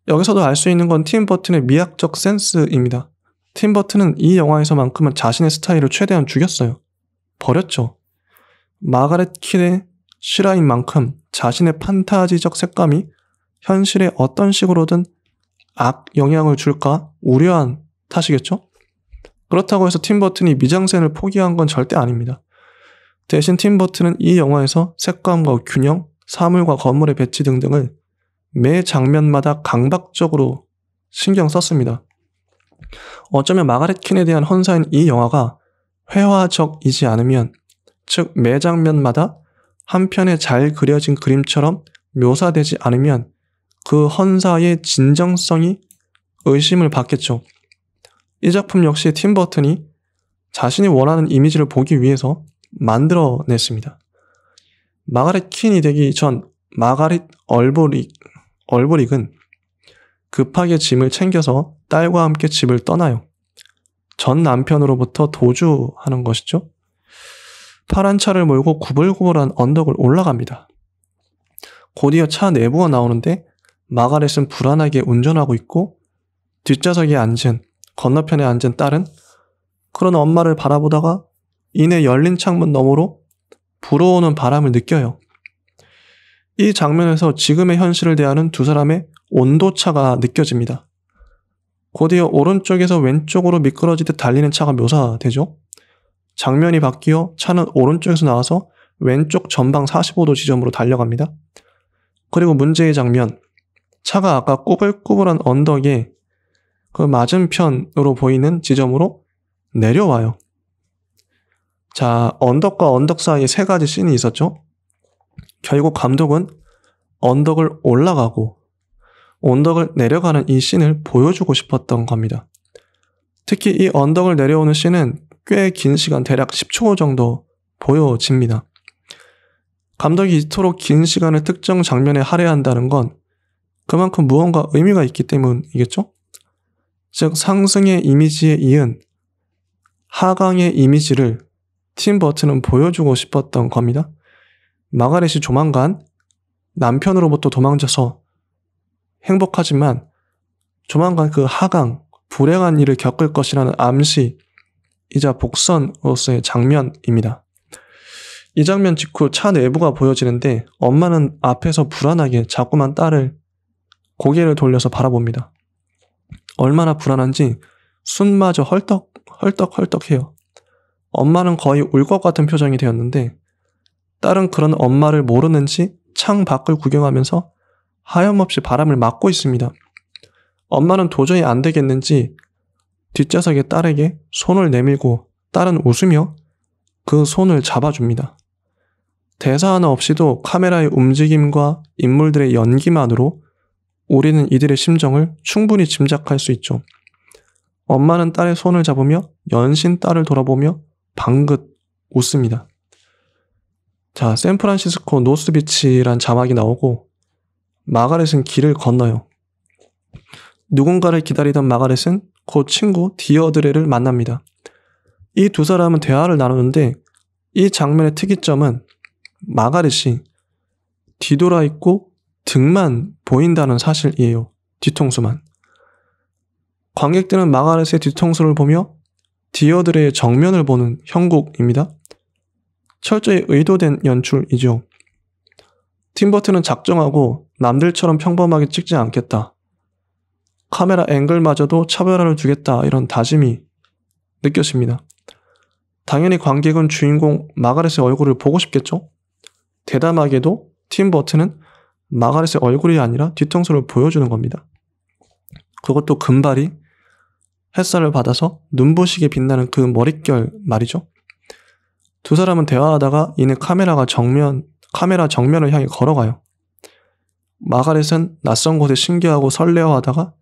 여기서도 알 수 있는 건 팀 버튼의 미학적 센스입니다. 팀 버튼은 이 영화에서만큼은 자신의 스타일을 최대한 죽였어요. 버렸죠. 마가렛 킨의 실화인 만큼 자신의 판타지적 색감이 현실에 어떤 식으로든 악 영향을 줄까 우려한 탓이겠죠? 그렇다고 해서 팀 버튼이 미장센을 포기한 건 절대 아닙니다. 대신 팀 버튼은 이 영화에서 색감과 균형, 사물과 건물의 배치 등등을 매 장면마다 강박적으로 신경 썼습니다. 어쩌면 마가렛 킨에 대한 헌사인 이 영화가 회화적이지 않으면, 즉 매 장면마다 한 편의 잘 그려진 그림처럼 묘사되지 않으면 그 헌사의 진정성이 의심을 받겠죠. 이 작품 역시 팀 버튼이 자신이 원하는 이미지를 보기 위해서 만들어냈습니다. 마가렛 킨이 되기 전 마가릿 얼브릭은 급하게 짐을 챙겨서 딸과 함께 집을 떠나요. 전 남편으로부터 도주하는 것이죠. 파란 차를 몰고 구불구불한 언덕을 올라갑니다. 곧이어 차 내부가 나오는데 마가렛은 불안하게 운전하고 있고 뒷좌석에 앉은, 건너편에 앉은 딸은 그런 엄마를 바라보다가 이내 열린 창문 너머로 불어오는 바람을 느껴요. 이 장면에서 지금의 현실을 대하는 두 사람의 온도차가 느껴집니다. 곧이어 오른쪽에서 왼쪽으로 미끄러지듯 달리는 차가 묘사되죠. 장면이 바뀌어 차는 오른쪽에서 나와서 왼쪽 전방 45도 지점으로 달려갑니다. 그리고 문제의 장면, 차가 아까 꾸불꾸불한 언덕에 그 맞은편으로 보이는 지점으로 내려와요. 자, 언덕과 언덕 사이에 세 가지 씬이 있었죠. 결국 감독은 언덕을 올라가고 언덕을 내려가는 이 씬을 보여주고 싶었던 겁니다. 특히 이 언덕을 내려오는 씬은 꽤 긴 시간, 대략 10초 정도 보여집니다. 감독이 이토록 긴 시간을 특정 장면에 할애한다는 건 그만큼 무언가 의미가 있기 때문이겠죠? 즉 상승의 이미지에 이은 하강의 이미지를 팀 버튼은 보여주고 싶었던 겁니다. 마가렛이 조만간 남편으로부터 도망쳐서 행복하지만 조만간 그 하강, 불행한 일을 겪을 것이라는 암시이자 복선으로서의 장면입니다. 이 장면 직후 차 내부가 보여지는데 엄마는 앞에서 불안하게 자꾸만 딸을 고개를 돌려서 바라봅니다. 얼마나 불안한지 숨마저 헐떡헐떡해요. 엄마는 거의 울 것 같은 표정이 되었는데 딸은 그런 엄마를 모르는지 창 밖을 구경하면서 하염없이 바람을 맞고 있습니다. 엄마는 도저히 안 되겠는지 뒷좌석에 딸에게 손을 내밀고 딸은 웃으며 그 손을 잡아줍니다. 대사 하나 없이도 카메라의 움직임과 인물들의 연기만으로 우리는 이들의 심정을 충분히 짐작할 수 있죠. 엄마는 딸의 손을 잡으며 연신 딸을 돌아보며 방긋 웃습니다. 자, 샌프란시스코 노스비치란 자막이 나오고 마가렛은 길을 건너요. 누군가를 기다리던 마가렛은 곧 친구 디어드레를 만납니다. 이 두 사람은 대화를 나누는데 이 장면의 특이점은 마가렛이 뒤돌아 있고 등만 보인다는 사실이에요. 뒤통수만. 관객들은 마가렛의 뒤통수를 보며 디어드레의 정면을 보는 형국입니다. 철저히 의도된 연출이죠. 팀 버튼은 작정하고 남들처럼 평범하게 찍지 않겠다. 카메라 앵글마저도 차별화를 두겠다, 이런 다짐이 느껴집니다. 당연히 관객은 주인공 마가렛의 얼굴을 보고 싶겠죠? 대담하게도 팀 버튼은 마가렛의 얼굴이 아니라 뒤통수를 보여주는 겁니다. 그것도 금발이 햇살을 받아서 눈부시게 빛나는 그 머릿결 말이죠. 두 사람은 대화하다가 이내 카메라 정면을 향해 걸어가요. 마가렛은 낯선 곳에 신기하고 설레어하다가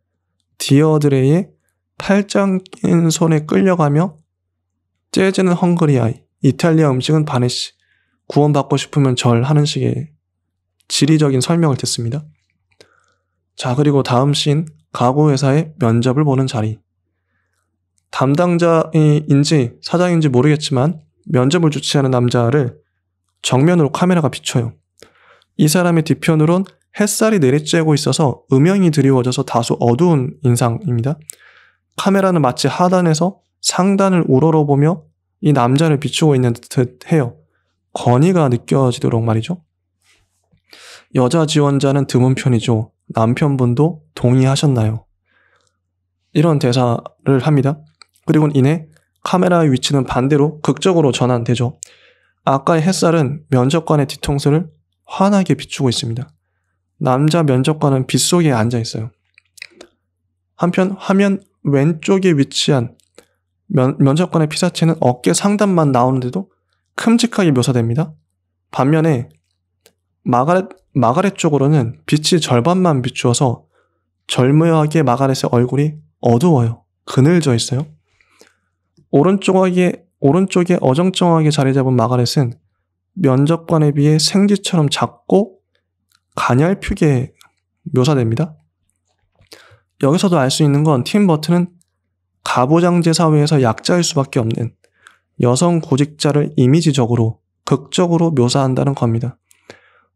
디어드레의 팔짱 낀 손에 끌려가며 재즈는 헝그리 아이, 이탈리아 음식은 바네시, 구원받고 싶으면 절 하는 식의 지리적인 설명을 듣습니다. 자, 그리고 다음 씬, 가구회사의 면접을 보는 자리. 담당자인지 사장인지 모르겠지만 면접을 주최하는 남자를 정면으로 카메라가 비춰요. 이 사람의 뒤편으론 햇살이 내리쬐고 있어서 음영이 드리워져서 다소 어두운 인상입니다. 카메라는 마치 하단에서 상단을 우러러보며 이 남자를 비추고 있는 듯 해요. 건의가 느껴지도록 말이죠. 여자 지원자는 드문 편이죠. 남편분도 동의하셨나요? 이런 대사를 합니다. 그리고 이내 카메라의 위치는 반대로 극적으로 전환되죠. 아까의 햇살은 면접관의 뒤통수를 환하게 비추고 있습니다. 남자 면접관은 빛 속에 앉아 있어요. 한편 화면 왼쪽에 위치한 면접관의 피사체는 어깨 상단만 나오는데도 큼직하게 묘사됩니다. 반면에 마가렛 쪽으로는 빛이 절반만 비추어서 절묘하게 마가렛의 얼굴이 어두워요. 그늘져 있어요. 오른쪽에 어정쩡하게 자리 잡은 마가렛은 면접관에 비해 생쥐처럼 작고 가냘프게 묘사됩니다. 여기서도 알 수 있는 건 팀 버튼은 가부장제 사회에서 약자일 수밖에 없는 여성 구직자를 이미지적으로 극적으로 묘사한다는 겁니다.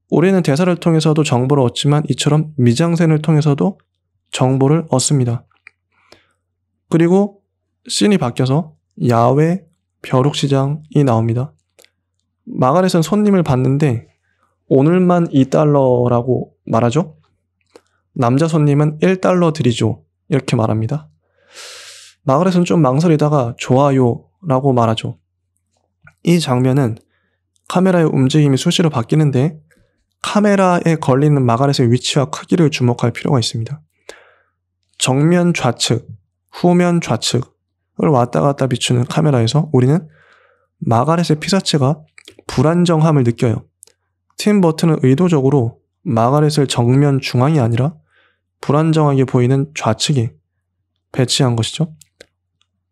우리는 대사를 통해서도 정보를 얻지만 이처럼 미장센을 통해서도 정보를 얻습니다. 그리고 씬이 바뀌어서 야외 벼룩시장이 나옵니다. 마가렛은 손님을 봤는데 오늘만 $2라고 말하죠. 남자 손님은 $1 드리죠. 이렇게 말합니다. 마가렛은 좀 망설이다가 좋아요 라고 말하죠. 이 장면은 카메라의 움직임이 수시로 바뀌는데 카메라에 걸리는 마가렛의 위치와 크기를 주목할 필요가 있습니다. 정면 좌측, 후면 좌측을 왔다 갔다 비추는 카메라에서 우리는 마가렛의 피사체가 불안정함을 느껴요. 팀 버튼은 의도적으로 마가렛을 정면 중앙이 아니라 불안정하게 보이는 좌측에 배치한 것이죠.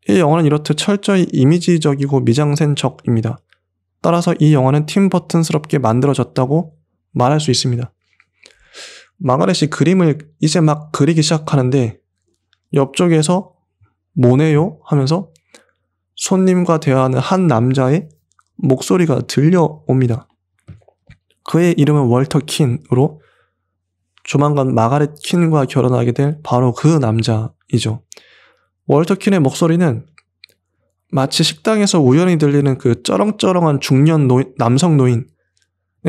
이 영화는 이렇듯 철저히 이미지적이고 미장센적입니다. 따라서 이 영화는 팀 버튼스럽게 만들어졌다고 말할 수 있습니다. 마가렛이 그림을 이제 막 그리기 시작하는데 옆쪽에서 뭐네요? 하면서 손님과 대화하는 한 남자의 목소리가 들려옵니다. 그의 이름은 월터 킨으로 조만간 마가렛 킨과 결혼하게 될 바로 그 남자이죠. 월터 킨의 목소리는 마치 식당에서 우연히 들리는 그 쩌렁쩌렁한 중년 남성 노인의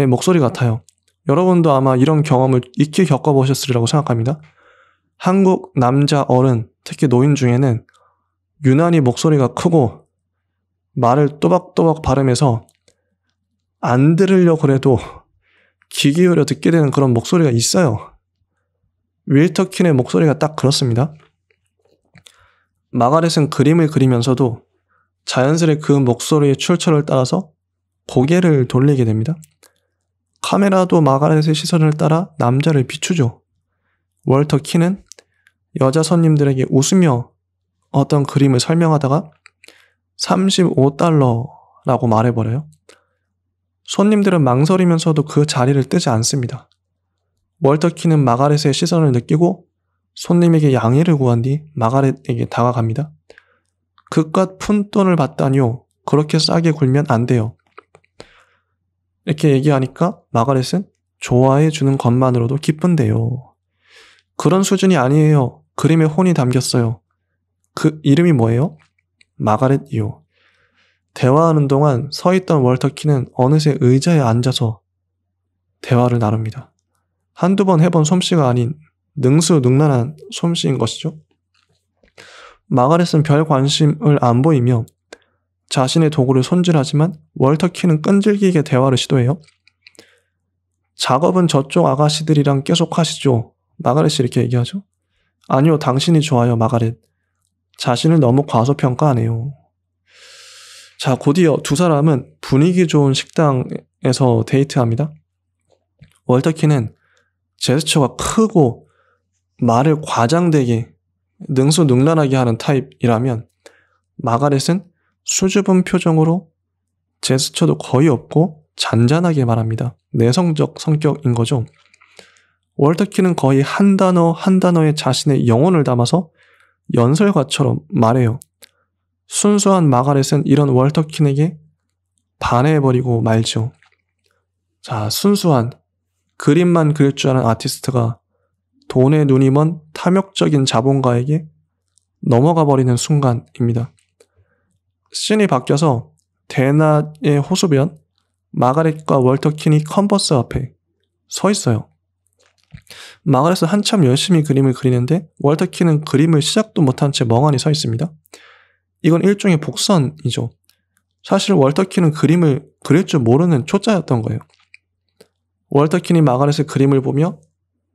목소리 같아요. 여러분도 아마 이런 경험을 익히 겪어보셨으리라고 생각합니다. 한국 남자 어른, 특히 노인 중에는 유난히 목소리가 크고 말을 또박또박 발음해서 안 들으려고 해도 귀 기울여 듣게 되는 그런 목소리가 있어요. 윌터 킨의 목소리가 딱 그렇습니다. 마가렛은 그림을 그리면서도 자연스레 그 목소리의 출처를 따라서 고개를 돌리게 됩니다. 카메라도 마가렛의 시선을 따라 남자를 비추죠. 월터 킨은 여자 손님들에게 웃으며 어떤 그림을 설명하다가 $35라고 말해버려요. 손님들은 망설이면서도 그 자리를 뜨지 않습니다. 월터 킨은 마가렛의 시선을 느끼고 손님에게 양해를 구한 뒤 마가렛에게 다가갑니다. 그깟 푼돈을 받다니요. 그렇게 싸게 굴면 안 돼요. 이렇게 얘기하니까 마가렛은 좋아해 주는 것만으로도 기쁜데요. 그런 수준이 아니에요. 그림에 혼이 담겼어요. 그 이름이 뭐예요? 마가렛이요. 대화하는 동안 서 있던 월터 킨은 어느새 의자에 앉아서 대화를 나눕니다. 한두 번 해본 솜씨가 아닌 능수능란한 솜씨인 것이죠. 마가렛은 별 관심을 안 보이며 자신의 도구를 손질하지만 월터 킨은 끈질기게 대화를 시도해요. 작업은 저쪽 아가씨들이랑 계속 하시죠. 마가렛이 이렇게 얘기하죠. 아니요, 당신이 좋아요, 마가렛. 자신을 너무 과소평가하네요. 자, 곧이어 두 사람은 분위기 좋은 식당에서 데이트합니다. 월터 킨은 제스처가 크고 말을 과장되게 능수능란하게 하는 타입이라면 마가렛은 수줍은 표정으로 제스처도 거의 없고 잔잔하게 말합니다. 내성적 성격인 거죠. 월터 킨은 거의 한 단어 한 단어에 자신의 영혼을 담아서 연설가처럼 말해요. 순수한 마가렛은 이런 월터 킨에게 반해버리고 말죠. 자, 순수한 그림만 그릴 줄 아는 아티스트가 돈에 눈이 먼 탐욕적인 자본가에게 넘어가 버리는 순간입니다. 씬이 바뀌어서 대낮의 호수변, 마가렛과 월터 킨이 컨버스 앞에 서 있어요. 마가렛은 한참 열심히 그림을 그리는데 월터 킨은 그림을 시작도 못한 채 멍하니 서 있습니다. 이건 일종의 복선이죠. 사실 월터 킨은 그림을 그릴 줄 모르는 초짜였던 거예요. 월터 킨이 마가렛의 그림을 보며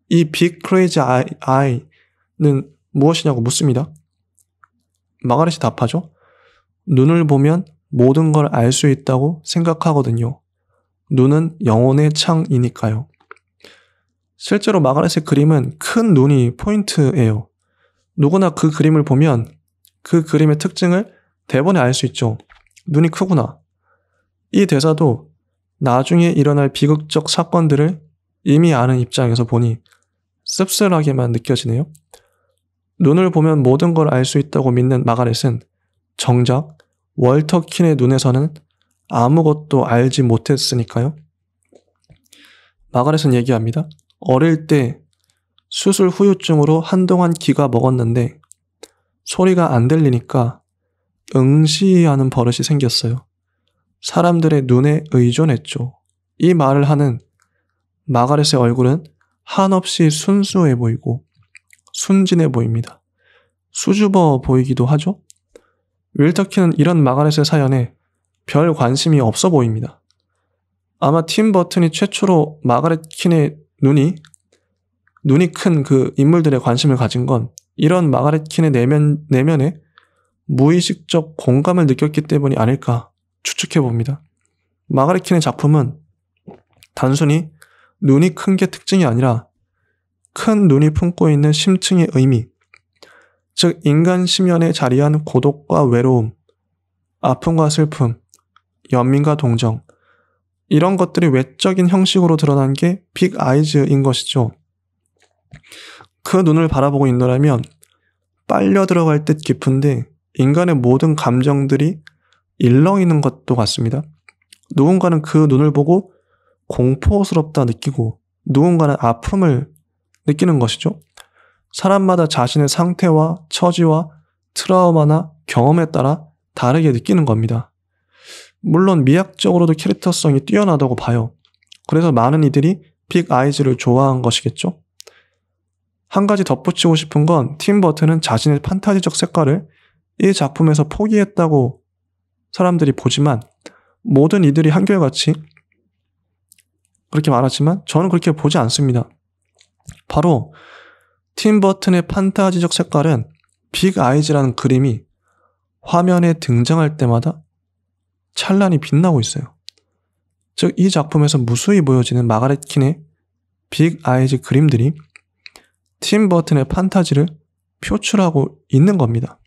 이 빅 크레이지 아이는 무엇이냐고 묻습니다. 마가렛이 답하죠. 눈을 보면 모든 걸 알 수 있다고 생각하거든요. 눈은 영혼의 창이니까요. 실제로 마가렛의 그림은 큰 눈이 포인트예요. 누구나 그 그림을 보면 그 그림의 특징을 대번에 알 수 있죠. 눈이 크구나. 이 대사도 나중에 일어날 비극적 사건들을 이미 아는 입장에서 보니 씁쓸하게만 느껴지네요. 눈을 보면 모든 걸 알 수 있다고 믿는 마가렛은 정작 월터 킨의 눈에서는 아무것도 알지 못했으니까요. 마가렛은 얘기합니다. 어릴 때 수술 후유증으로 한동안 기가 먹었는데 소리가 안 들리니까 응시하는 버릇이 생겼어요. 사람들의 눈에 의존했죠. 이 말을 하는 마가렛의 얼굴은 한없이 순수해 보이고 순진해 보입니다. 수줍어 보이기도 하죠. 윌터 킨은 이런 마가렛의 사연에 별 관심이 없어 보입니다. 아마 팀 버튼이 최초로 마가렛 킨의 눈이 큰 그 인물들의 관심을 가진 건 이런 마가렛 킨의 내면에 무의식적 공감을 느꼈기 때문이 아닐까 추측해 봅니다. 마가렛 킨의 작품은 단순히 눈이 큰 게 특징이 아니라 큰 눈이 품고 있는 심층의 의미, 즉 인간 심연에 자리한 고독과 외로움, 아픔과 슬픔, 연민과 동정, 이런 것들이 외적인 형식으로 드러난 게 빅 아이즈인 것이죠. 그 눈을 바라보고 있노라면 빨려 들어갈 듯 깊은데 인간의 모든 감정들이 일렁이는 것도 같습니다. 누군가는 그 눈을 보고 공포스럽다 느끼고 누군가는 아픔을 느끼는 것이죠. 사람마다 자신의 상태와 처지와 트라우마나 경험에 따라 다르게 느끼는 겁니다. 물론 미학적으로도 캐릭터성이 뛰어나다고 봐요. 그래서 많은 이들이 빅 아이즈를 좋아한 것이겠죠. 한 가지 덧붙이고 싶은 건 팀 버튼은 자신의 판타지적 색깔을 이 작품에서 포기했다고 사람들이 보지만 모든 이들이 한결같이 그렇게 말하지만 저는 그렇게 보지 않습니다. 바로 팀 버튼의 판타지적 색깔은 빅 아이즈라는 그림이 화면에 등장할 때마다 찬란히 빛나고 있어요. 즉 이 작품에서 무수히 보여지는 마가렛 킨의 빅 아이즈 그림들이 팀 버튼의 판타지를 표출하고 있는 겁니다.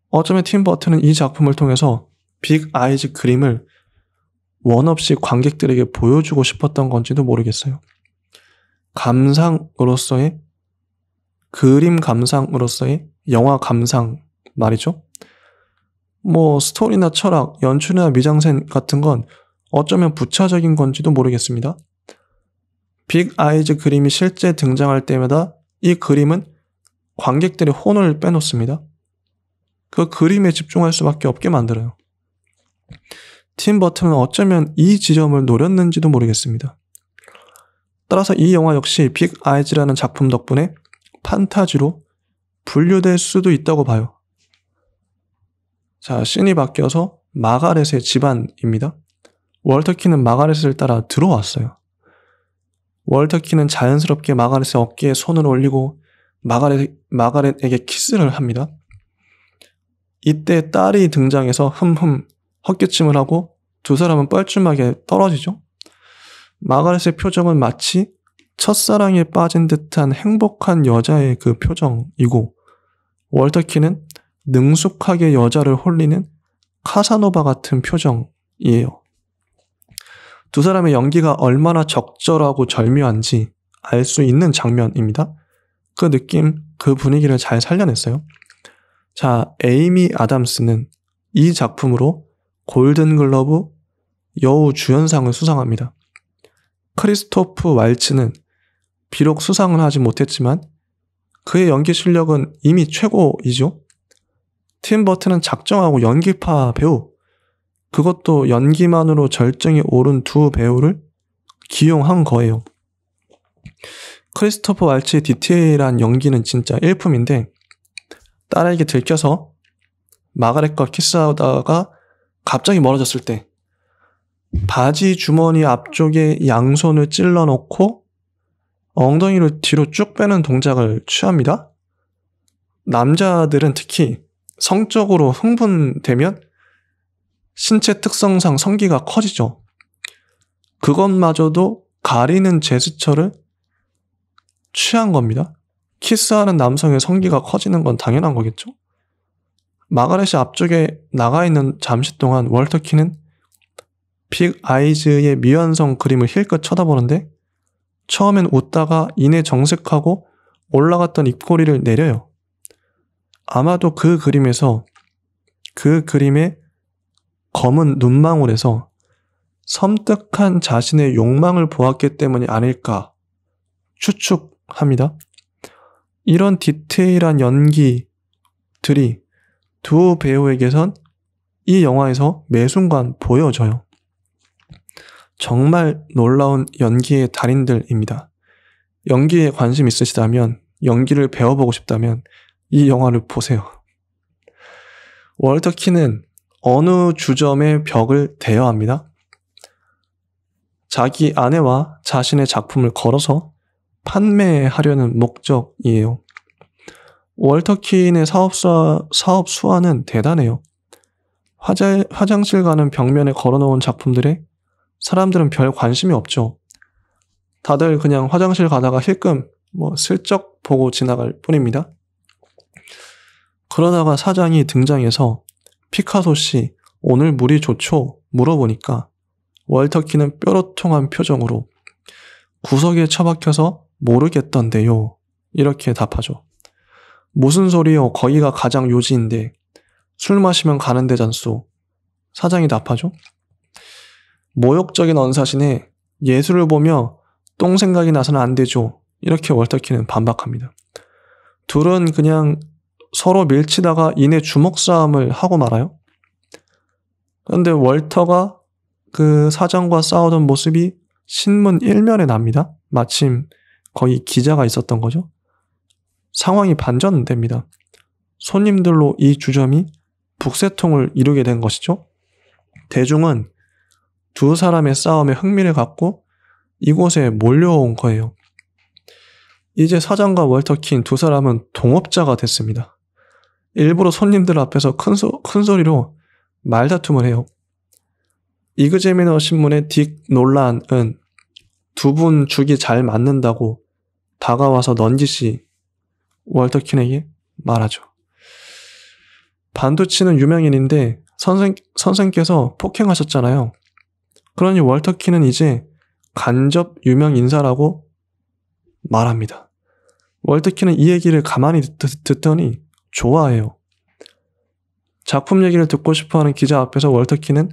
어쩌면 팀 버튼은 이 작품을 통해서 빅 아이즈 그림을 원 없이 관객들에게 보여주고 싶었던 건지도 모르겠어요. 감상으로서의, 그림 감상으로서의 영화 감상 말이죠. 스토리나 철학, 연출이나 미장센 같은 건 어쩌면 부차적인 건지도 모르겠습니다. 빅 아이즈 그림이 실제 등장할 때마다 이 그림은 관객들의 혼을 빼놓습니다. 그 그림에 집중할 수밖에 없게 만들어요. 팀 버튼은 어쩌면 이 지점을 노렸는지도 모르겠습니다. 따라서 이 영화 역시 빅 아이즈라는 작품 덕분에 판타지로 분류될 수도 있다고 봐요. 자, 씬이 바뀌어서 마가렛의 집안입니다. 월터 킨은 마가렛을 따라 들어왔어요. 월터 킨은 자연스럽게 마가렛의 어깨에 손을 올리고 마가렛에게 키스를 합니다. 이때 딸이 등장해서 흠흠 헛기침을 하고 두 사람은 뻘쭘하게 떨어지죠. 마가렛의 표정은 마치 첫사랑에 빠진 듯한 행복한 여자의 그 표정이고 월터 킨은 능숙하게 여자를 홀리는 카사노바 같은 표정이에요. 두 사람의 연기가 얼마나 적절하고 절묘한지 알 수 있는 장면입니다. 그 느낌, 그 분위기를 잘 살려냈어요. 자, 에이미 아담스는 이 작품으로 골든글러브 여우 주연상을 수상합니다. 크리스토프 왈츠는 비록 수상은 하지 못했지만 그의 연기 실력은 이미 최고이죠. 팀 버튼은 작정하고 연기파 배우, 그것도 연기만으로 절정에 오른 두 배우를 기용한 거예요. 크리스토퍼 왈츠의 디테일한 연기는 진짜 일품인데 딸에게 들켜서 마가렛과 키스하다가 갑자기 멀어졌을 때 바지 주머니 앞쪽에 양손을 찔러 넣고 엉덩이를 뒤로 쭉 빼는 동작을 취합니다. 남자들은 특히 성적으로 흥분되면 신체 특성상 성기가 커지죠. 그것마저도 가리는 제스처를 취한 겁니다. 키스하는 남성의 성기가 커지는 건 당연한 거겠죠. 마가렛이 앞쪽에 나가 있는 잠시 동안 월터 킨은 빅 아이즈의 미완성 그림을 힐끗 쳐다보는데 처음엔 웃다가 이내 정색하고 올라갔던 입꼬리를 내려요. 아마도 그 그림에서 그 그림의 검은 눈망울에서 섬뜩한 자신의 욕망을 보았기 때문이 아닐까 추측합니다. 이런 디테일한 연기들이 두 배우에게선 이 영화에서 매 순간 보여져요. 정말 놀라운 연기의 달인들입니다. 연기에 관심 있으시다면, 연기를 배워보고 싶다면 이 영화를 보세요. 월터 킨은 어느 주점의 벽을 대여합니다. 자기 아내와 자신의 작품을 걸어서 판매하려는 목적이에요. 월터 킨의 사업 수완은 대단해요. 화장실 가는 벽면에 걸어놓은 작품들에 사람들은 별 관심이 없죠. 다들 그냥 화장실 가다가 힐끔 슬쩍 보고 지나갈 뿐입니다. 그러다가 사장이 등장해서 피카소 씨, 오늘 물이 좋죠? 물어보니까 월터키는 뾰로통한 표정으로 구석에 처박혀서 모르겠던데요. 이렇게 답하죠. 무슨 소리요? 거기가 가장 요지인데 술 마시면 가는 데잖소. 사장이 답하죠. 모욕적인 언사시네. 예술을 보며 똥 생각이 나서는 안 되죠. 이렇게 월터키는 반박합니다. 둘은 그냥 서로 밀치다가 이내 주먹 싸움을 하고 말아요. 그런데 월터가 그 사장과 싸우던 모습이 신문 1면에 납니다. 마침 거기 기자가 있었던 거죠. 상황이 반전됩니다. 손님들로 이 주점이 북새통을 이루게 된 것이죠. 대중은 두 사람의 싸움에 흥미를 갖고 이곳에 몰려온 거예요. 이제 사장과 월터킨 두 사람은 동업자가 됐습니다. 일부러 손님들 앞에서 큰 소리로 말다툼을 해요. 이그제미너 신문의 딕 놀란은 두 분 죽이 잘 맞는다고 다가와서 넌지시 월터킨에게 말하죠. 반도치는 유명인인데 선생께서 폭행하셨잖아요. 그러니 월터킨은 이제 간접 유명 인사라고 말합니다. 월터킨은 이 얘기를 가만히 듣더니 좋아해요. 작품 얘기를 듣고 싶어하는 기자 앞에서 월터킨은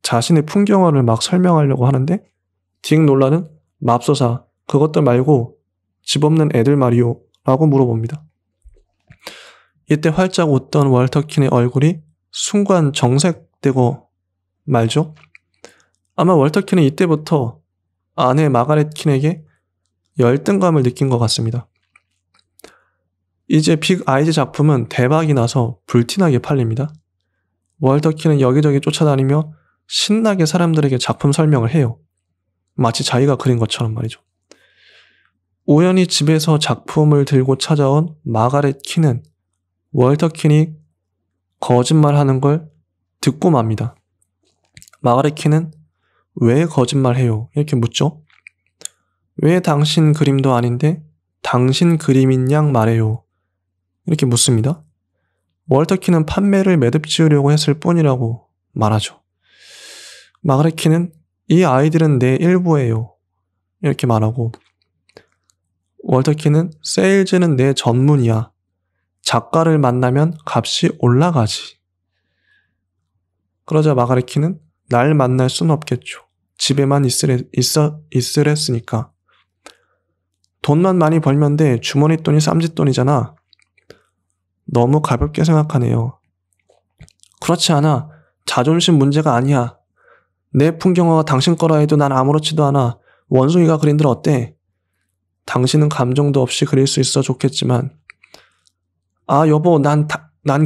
자신의 풍경화를 막 설명하려고 하는데 딕 놀란은 맙소사 그것들 말고 집 없는 애들 말이오 라고 물어봅니다. 이때 활짝 웃던 월터킨의 얼굴이 순간 정색되고 말죠. 아마 월터킨은 이때부터 아내 마가렛 킨에게 열등감을 느낀 것 같습니다. 이제 빅 아이즈 작품은 대박이 나서 불티나게 팔립니다. 월터킨은 여기저기 쫓아다니며 신나게 사람들에게 작품 설명을 해요. 마치 자기가 그린 것처럼 말이죠. 우연히 집에서 작품을 들고 찾아온 마가렛 킨은 월터킨이 거짓말하는 걸 듣고 맙니다. 마가렛 킨은 왜 거짓말해요? 이렇게 묻죠. 왜 당신 그림도 아닌데 당신 그림인 양 말해요? 이렇게 묻습니다. 월터킨은 판매를 매듭지으려고 했을 뿐이라고 말하죠. 마가렛 킨은 이 아이들은 내 일부예요. 이렇게 말하고 월터킨은 세일즈는 내 전문이야. 작가를 만나면 값이 올라가지. 그러자 마가렛 킨은 날 만날 순 없겠죠. 집에만 있으랬으니까. 돈만 많이 벌면 돼. 주머니 돈이 쌈짓돈이잖아. 너무 가볍게 생각하네요. 그렇지 않아. 자존심 문제가 아니야. 내 풍경화가 당신 거라 해도 난 아무렇지도 않아. 원숭이가 그린들 어때? 당신은 감정도 없이 그릴 수 있어 좋겠지만 아 여보 난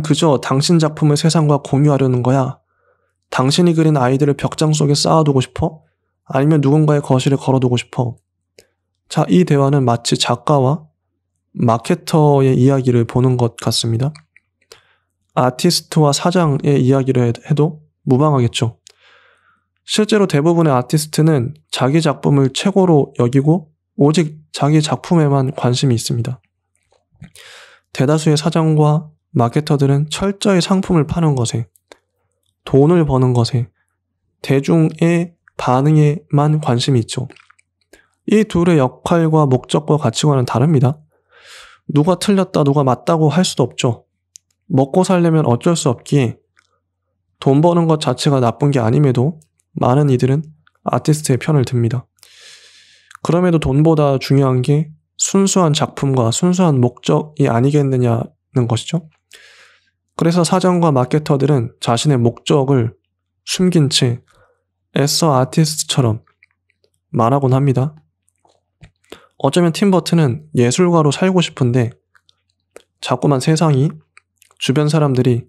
그저 당신 작품을 세상과 공유하려는 거야. 당신이 그린 아이들을 벽장 속에 쌓아두고 싶어? 아니면 누군가의 거실에 걸어두고 싶어? 자, 이 대화는 마치 작가와 마케터의 이야기를 보는 것 같습니다. 아티스트와 사장의 이야기를 해도 무방하겠죠. 실제로 대부분의 아티스트는 자기 작품을 최고로 여기고 오직 자기 작품에만 관심이 있습니다. 대다수의 사장과 마케터들은 철저히 상품을 파는 것에, 돈을 버는 것에, 대중의 반응에만 관심이 있죠. 이 둘의 역할과 목적과 가치관은 다릅니다. 누가 틀렸다, 누가 맞다고 할 수도 없죠. 먹고 살려면 어쩔 수 없기에 돈 버는 것 자체가 나쁜 게 아님에도 많은 이들은 아티스트의 편을 듭니다. 그럼에도 돈보다 중요한 게 순수한 작품과 순수한 목적이 아니겠느냐는 것이죠. 그래서 사장과 마케터들은 자신의 목적을 숨긴 채 애써 아티스트처럼 말하곤 합니다. 어쩌면 팀 버튼은 예술가로 살고 싶은데 자꾸만 세상이, 주변 사람들이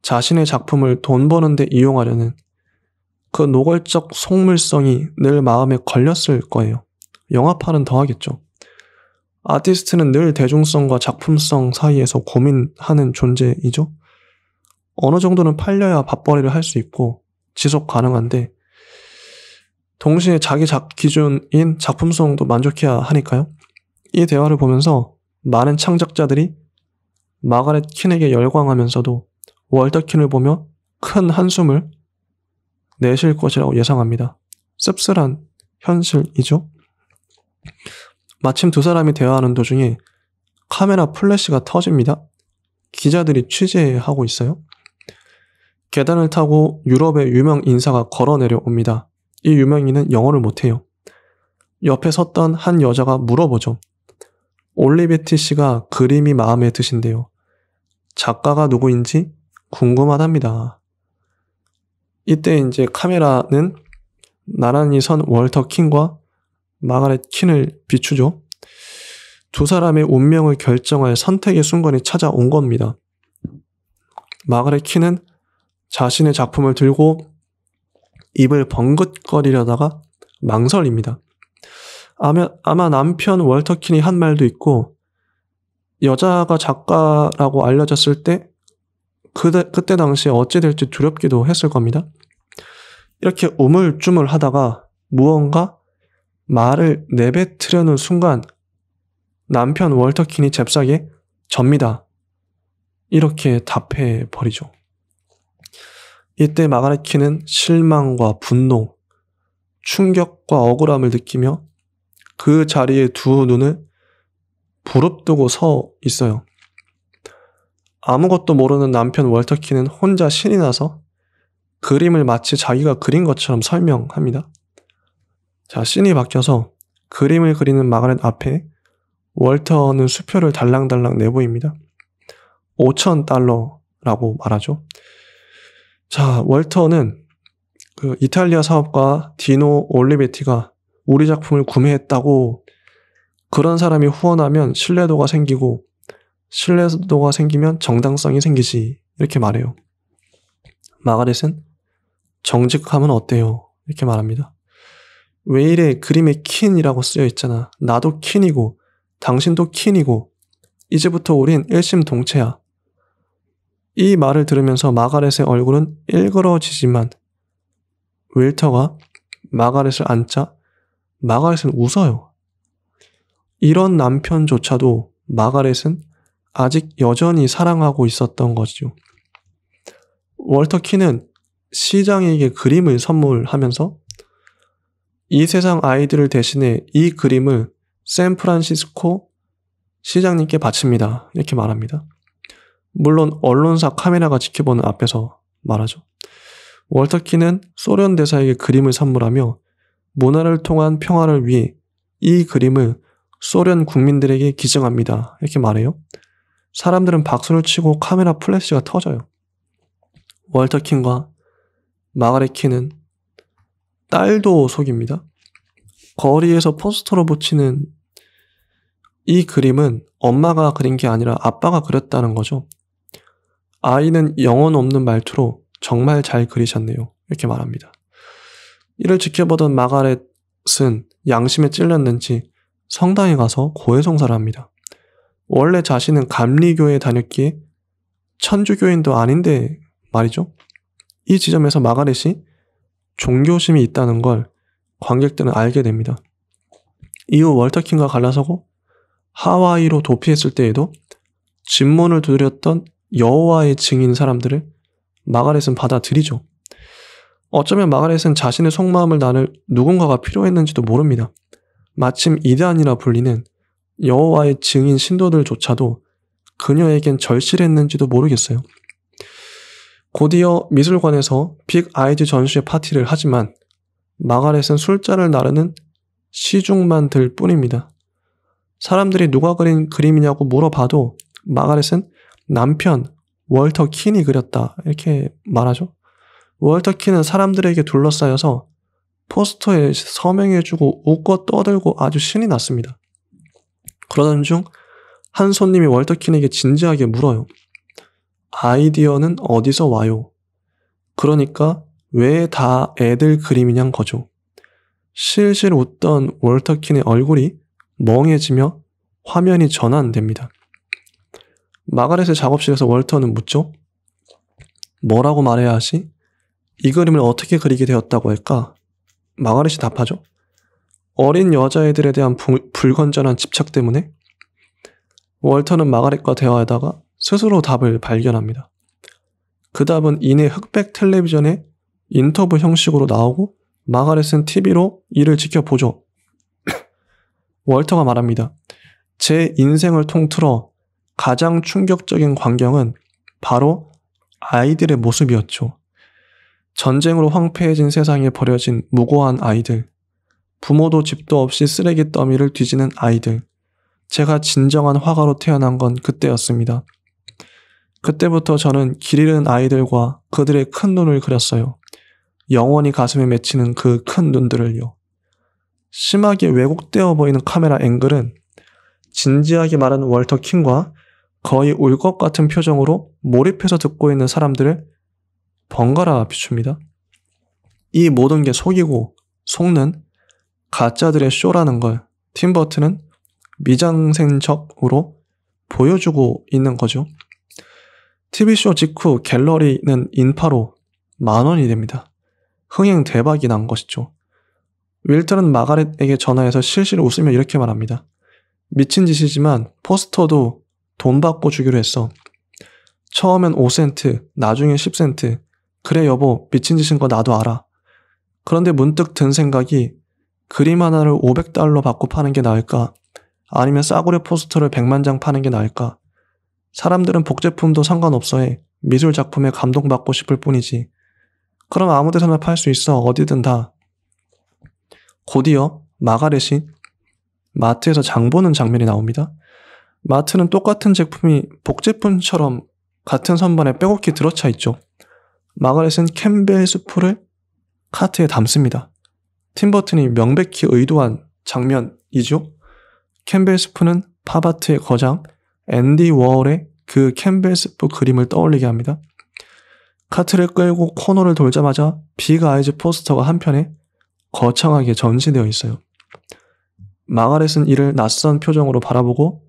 자신의 작품을 돈 버는데 이용하려는 그 노골적 속물성이 늘 마음에 걸렸을 거예요. 영화파는 더하겠죠. 아티스트는 늘 대중성과 작품성 사이에서 고민하는 존재이죠. 어느 정도는 팔려야 밥벌이를 할 수 있고 지속 가능한데 동시에 자기 기준인 작품성도 만족해야 하니까요. 이 대화를 보면서 많은 창작자들이 마가렛 킨에게 열광하면서도 월터 킨을 보며 큰 한숨을 내쉴 것이라고 예상합니다. 씁쓸한 현실이죠. 마침 두 사람이 대화하는 도중에 카메라 플래시가 터집니다. 기자들이 취재하고 있어요. 계단을 타고 유럽의 유명 인사가 걸어 내려옵니다. 이 유명인은 영어를 못해요. 옆에 섰던 한 여자가 물어보죠. 올리베티 씨가 그림이 마음에 드신대요. 작가가 누구인지 궁금하답니다. 이때 이제 카메라는 나란히 선 월터 킨과 마가렛 킨을 비추죠. 두 사람의 운명을 결정할 선택의 순간이 찾아온 겁니다. 마가렛 킨은 자신의 작품을 들고 입을 번긋거리려다가 망설입니다. 아마 남편 월터 킨이 한 말도 있고 여자가 작가라고 알려졌을 때 그때 당시에 어찌 될지 두렵기도 했을 겁니다. 이렇게 우물쭈물 하다가 무언가 말을 내뱉으려는 순간 남편 월터 킨이 잽싸게 접니다. 이렇게 답해버리죠. 이때 마가렛 킨은 실망과 분노, 충격과 억울함을 느끼며 그 자리에 두 눈을 부릅뜨고 서 있어요. 아무것도 모르는 남편 월터 킨은 혼자 신이 나서 그림을 마치 자기가 그린 것처럼 설명합니다. 자, 씬이 바뀌어서 그림을 그리는 마가렛 앞에 월터는 수표를 달랑달랑 내보입니다. $5,000라고 말하죠. 자, 월터는 그 이탈리아 사업가 디노 올리베티가 우리 작품을 구매했다고 그런 사람이 후원하면 신뢰도가 생기고 신뢰도가 생기면 정당성이 생기지 이렇게 말해요. 마가렛은 정직함은 어때요? 이렇게 말합니다. 왜 이래 그림에 킨이라고 쓰여 있잖아. 나도 킨이고 당신도 킨이고 이제부터 우린 일심동체야. 이 말을 들으면서 마가렛의 얼굴은 일그러지지만 윌터가 마가렛을 안자 마가렛은 웃어요. 이런 남편조차도 마가렛은 아직 여전히 사랑하고 있었던 거죠. 월터 킨은 시장에게 그림을 선물하면서 이 세상 아이들을 대신해 이 그림을 샌프란시스코 시장님께 바칩니다. 이렇게 말합니다. 물론 언론사 카메라가 지켜보는 앞에서 말하죠. 월터 킨은 소련 대사에게 그림을 선물하며 문화를 통한 평화를 위해 이 그림을 소련 국민들에게 기증합니다. 이렇게 말해요. 사람들은 박수를 치고 카메라 플래시가 터져요. 월터 킨과 마가렛 킨은 딸도 속입니다. 거리에서 포스터로 붙이는 이 그림은 엄마가 그린 게 아니라 아빠가 그렸다는 거죠. 아이는 영혼 없는 말투로 정말 잘 그리셨네요. 이렇게 말합니다. 이를 지켜보던 마가렛은 양심에 찔렸는지 성당에 가서 고해성사를 합니다. 원래 자신은 감리교회에 다녔기에 천주교인도 아닌데 말이죠. 이 지점에서 마가렛이 종교심이 있다는 걸 관객들은 알게 됩니다. 이후 월터 킨과 갈라서고 하와이로 도피했을 때에도 진문을 두드렸던 여호와의 증인 사람들을 마가렛은 받아들이죠. 어쩌면 마가렛은 자신의 속마음을 나눌 누군가가 필요했는지도 모릅니다. 마침 이단이라 불리는 여호와의 증인 신도들조차도 그녀에겐 절실했는지도 모르겠어요. 곧이어 미술관에서 빅 아이즈 전시회 파티를 하지만 마가렛은 술잔을 나르는 시중만 들 뿐입니다. 사람들이 누가 그린 그림이냐고 물어봐도 마가렛은 남편 월터 킨이 그렸다 이렇게 말하죠. 월터 킨은 사람들에게 둘러싸여서 포스터에 서명해주고 웃고 떠들고 아주 신이 났습니다. 그러던 중 한 손님이 월터 킨에게 진지하게 물어요. 아이디어는 어디서 와요? 그러니까 왜 다 애들 그림이냔 거죠. 실실 웃던 월터 킨의 얼굴이 멍해지며 화면이 전환됩니다. 마가렛의 작업실에서 월터는 묻죠. 뭐라고 말해야 하지? 이 그림을 어떻게 그리게 되었다고 할까? 마가렛이 답하죠. 어린 여자애들에 대한 불건전한 집착 때문에. 월터는 마가렛과 대화하다가 스스로 답을 발견합니다. 그 답은 이내 흑백 텔레비전에 인터뷰 형식으로 나오고 마가렛은 TV로 이를 지켜보죠. 월터가 말합니다. 제 인생을 통틀어 가장 충격적인 광경은 바로 아이들의 모습이었죠. 전쟁으로 황폐해진 세상에 버려진 무고한 아이들, 부모도 집도 없이 쓰레기 더미를 뒤지는 아이들. 제가 진정한 화가로 태어난 건 그때였습니다. 그때부터 저는 길 잃은 아이들과 그들의 큰 눈을 그렸어요. 영원히 가슴에 맺히는 그 큰 눈들을요. 심하게 왜곡되어 보이는 카메라 앵글은 진지하게 말하는 월터 킹과 거의 울 것 같은 표정으로 몰입해서 듣고 있는 사람들을 번갈아 비춥니다. 이 모든 게 속이고 속는 가짜들의 쇼라는 걸 팀버튼은 미장센적으로 보여주고 있는 거죠. TV쇼 직후 갤러리는 인파로 10,000원이 됩니다. 흥행 대박이 난 것이죠. 윌턴은 마가렛에게 전화해서 실실 웃으며 이렇게 말합니다. 미친 짓이지만 포스터도 돈 받고 주기로 했어. 처음엔 5센트, 나중엔 10센트. 그래 여보, 미친 짓인 거 나도 알아. 그런데 문득 든 생각이 그림 하나를 $500 받고 파는 게 나을까? 아니면 싸구려 포스터를 100만 장 파는 게 나을까? 사람들은 복제품도 상관없어 해. 미술 작품에 감동받고 싶을 뿐이지. 그럼 아무 데서나 팔 수 있어. 어디든 다. 곧이어 마가렛이 마트에서 장 보는 장면이 나옵니다. 마트는 똑같은 제품이 복제품처럼 같은 선반에 빼곡히 들어차 있죠. 마가렛은 캠벨 수프를 카트에 담습니다. 팀버튼이 명백히 의도한 장면이죠. 캠벨 스프는 팝아트의 거장 앤디 워홀의 그 캠벨 스프 그림을 떠올리게 합니다. 카트를 끌고 코너를 돌자마자 빅 아이즈 포스터가 한편에 거창하게 전시되어 있어요. 마가렛은 이를 낯선 표정으로 바라보고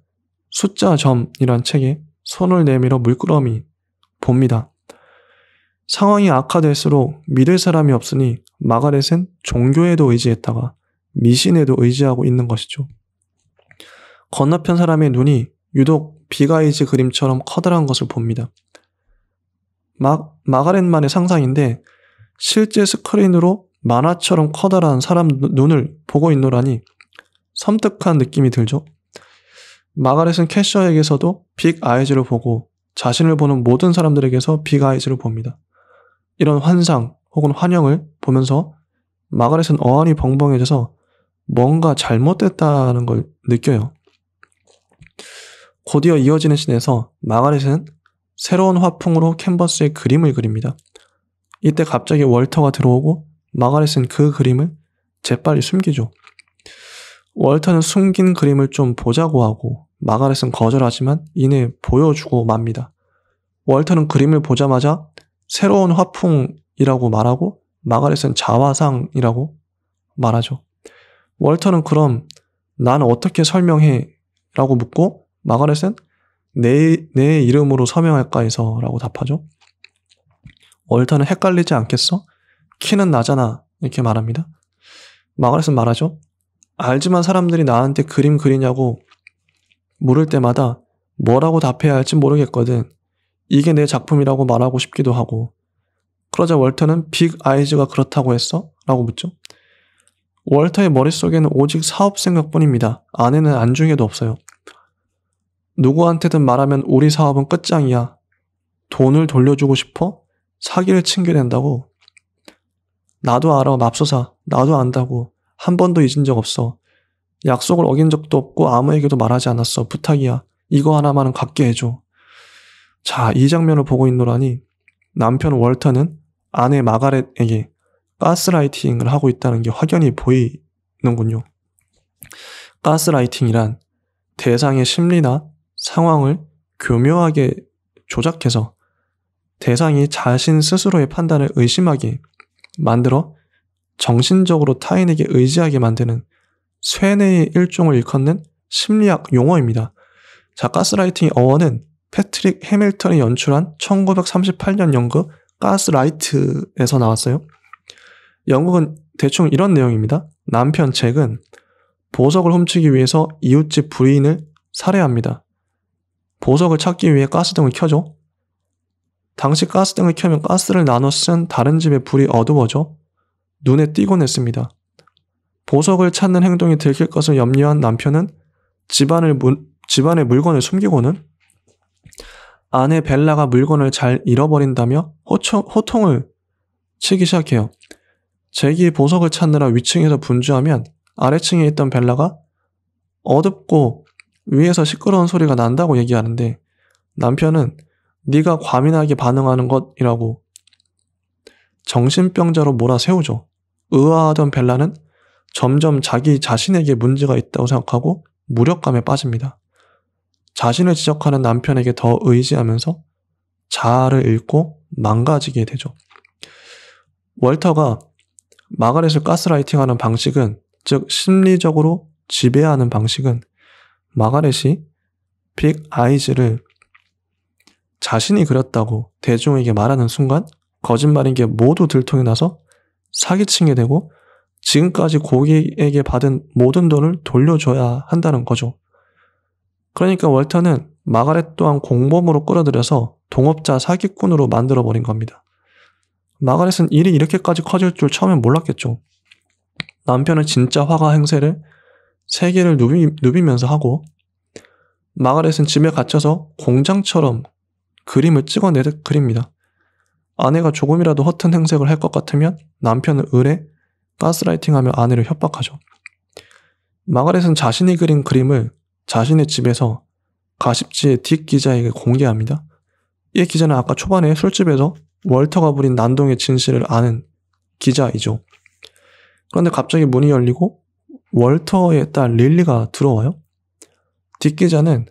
숫자 점이란 책에 손을 내밀어 물끄러미 봅니다. 상황이 악화될수록 믿을 사람이 없으니 마가렛은 종교에도 의지했다가 미신에도 의지하고 있는 것이죠. 건너편 사람의 눈이 유독 빅아이즈 그림처럼 커다란 것을 봅니다. 마가렛만의 상상인데 실제 스크린으로 만화처럼 커다란 사람 눈을 보고 있노라니 섬뜩한 느낌이 들죠. 마가렛은 캐셔에게서도 빅 아이즈를 보고 자신을 보는 모든 사람들에게서 빅 아이즈를 봅니다. 이런 환상 혹은 환영을 보면서 마가렛은 어안이 벙벙해져서 뭔가 잘못됐다는 걸 느껴요. 곧이어 이어지는 씬에서 마가렛은 새로운 화풍으로 캔버스에 그림을 그립니다. 이때 갑자기 월터가 들어오고 마가렛은 그 그림을 재빨리 숨기죠. 월터는 숨긴 그림을 좀 보자고 하고 마가렛은 거절하지만 이내 보여주고 맙니다. 월터는 그림을 보자마자 새로운 화풍이라고 말하고 마가렛은 자화상이라고 말하죠. 월터는 그럼 난 어떻게 설명해? 라고 묻고 마가렛은 내 이름으로 서명할까 해서 라고 답하죠. 월터는 헷갈리지 않겠어? 키는 나잖아. 이렇게 말합니다. 마가렛은 말하죠. 알지만 사람들이 나한테 그림 그리냐고 물을 때마다 뭐라고 답해야 할지 모르겠거든. 이게 내 작품이라고 말하고 싶기도 하고. 그러자 월터는 빅 아이즈가 그렇다고 했어? 라고 묻죠. 월터의 머릿속에는 오직 사업 생각뿐입니다. 안에는 안중에도 없어요. 누구한테든 말하면 우리 사업은 끝장이야. 돈을 돌려주고 싶어? 사기를 치게 된다고. 나도 알아, 맙소사. 나도 안다고. 한 번도 잊은 적 없어. 약속을 어긴 적도 없고 아무에게도 말하지 않았어. 부탁이야. 이거 하나만은 갖게 해줘. 자, 이 장면을 보고 있노라니 남편 월터는 아내 마가렛에게 가스라이팅을 하고 있다는 게 확연히 보이는군요. 가스라이팅이란 대상의 심리나 상황을 교묘하게 조작해서 대상이 자신 스스로의 판단을 의심하게 만들어 정신적으로 타인에게 의지하게 만드는 쇠뇌의 일종을 일컫는 심리학 용어입니다. 자, 가스라이팅의 어원은 패트릭 해밀턴이 연출한 1938년 연극 가스라이트에서 나왔어요. 연극은 대충 이런 내용입니다. 남편 잭은 보석을 훔치기 위해서 이웃집 부인을 살해합니다. 보석을 찾기 위해 가스등을 켜죠. 당시 가스등을 켜면 가스를 나눠 쓴 다른 집의 불이 어두워져 눈에 띄곤 했습니다. 보석을 찾는 행동이 들킬 것을 염려한 남편은 집안의 물건을 숨기고는 아내 벨라가 물건을 잘 잃어버린다며 호통을 치기 시작해요. 잭이 보석을 찾느라 위층에서 분주하면 아래층에 있던 벨라가 어둡고 위에서 시끄러운 소리가 난다고 얘기하는데 남편은 네가 과민하게 반응하는 것이라고 정신병자로 몰아세우죠. 의아하던 벨라는 점점 자기 자신에게 문제가 있다고 생각하고 무력감에 빠집니다. 자신을 지적하는 남편에게 더 의지하면서 자아를 잃고 망가지게 되죠. 월터가 마가렛을 가스라이팅하는 방식은, 즉 심리적으로 지배하는 방식은 마가렛이 빅 아이즈를 자신이 그렸다고 대중에게 말하는 순간 거짓말인 게 모두 들통이 나서 사기치게 되고 지금까지 고객에게 받은 모든 돈을 돌려줘야 한다는 거죠. 그러니까 월터는 마가렛 또한 공범으로 끌어들여서 동업자 사기꾼으로 만들어버린 겁니다. 마가렛은 일이 이렇게까지 커질 줄 처음엔 몰랐겠죠. 남편은 진짜 화가 행세를 세계를 누비면서 하고 마가렛은 집에 갇혀서 공장처럼 그림을 찍어내듯 그립니다. 아내가 조금이라도 허튼 행색을 할 것 같으면 남편은 을에 가스라이팅하며 아내를 협박하죠. 마가렛은 자신이 그린 그림을 자신의 집에서 가십지의 딕 기자에게 공개합니다. 이 기자는 아까 초반에 술집에서 월터가 부린 난동의 진실을 아는 기자이죠. 그런데 갑자기 문이 열리고 월터의 딸 릴리가 들어와요. 딕 기자는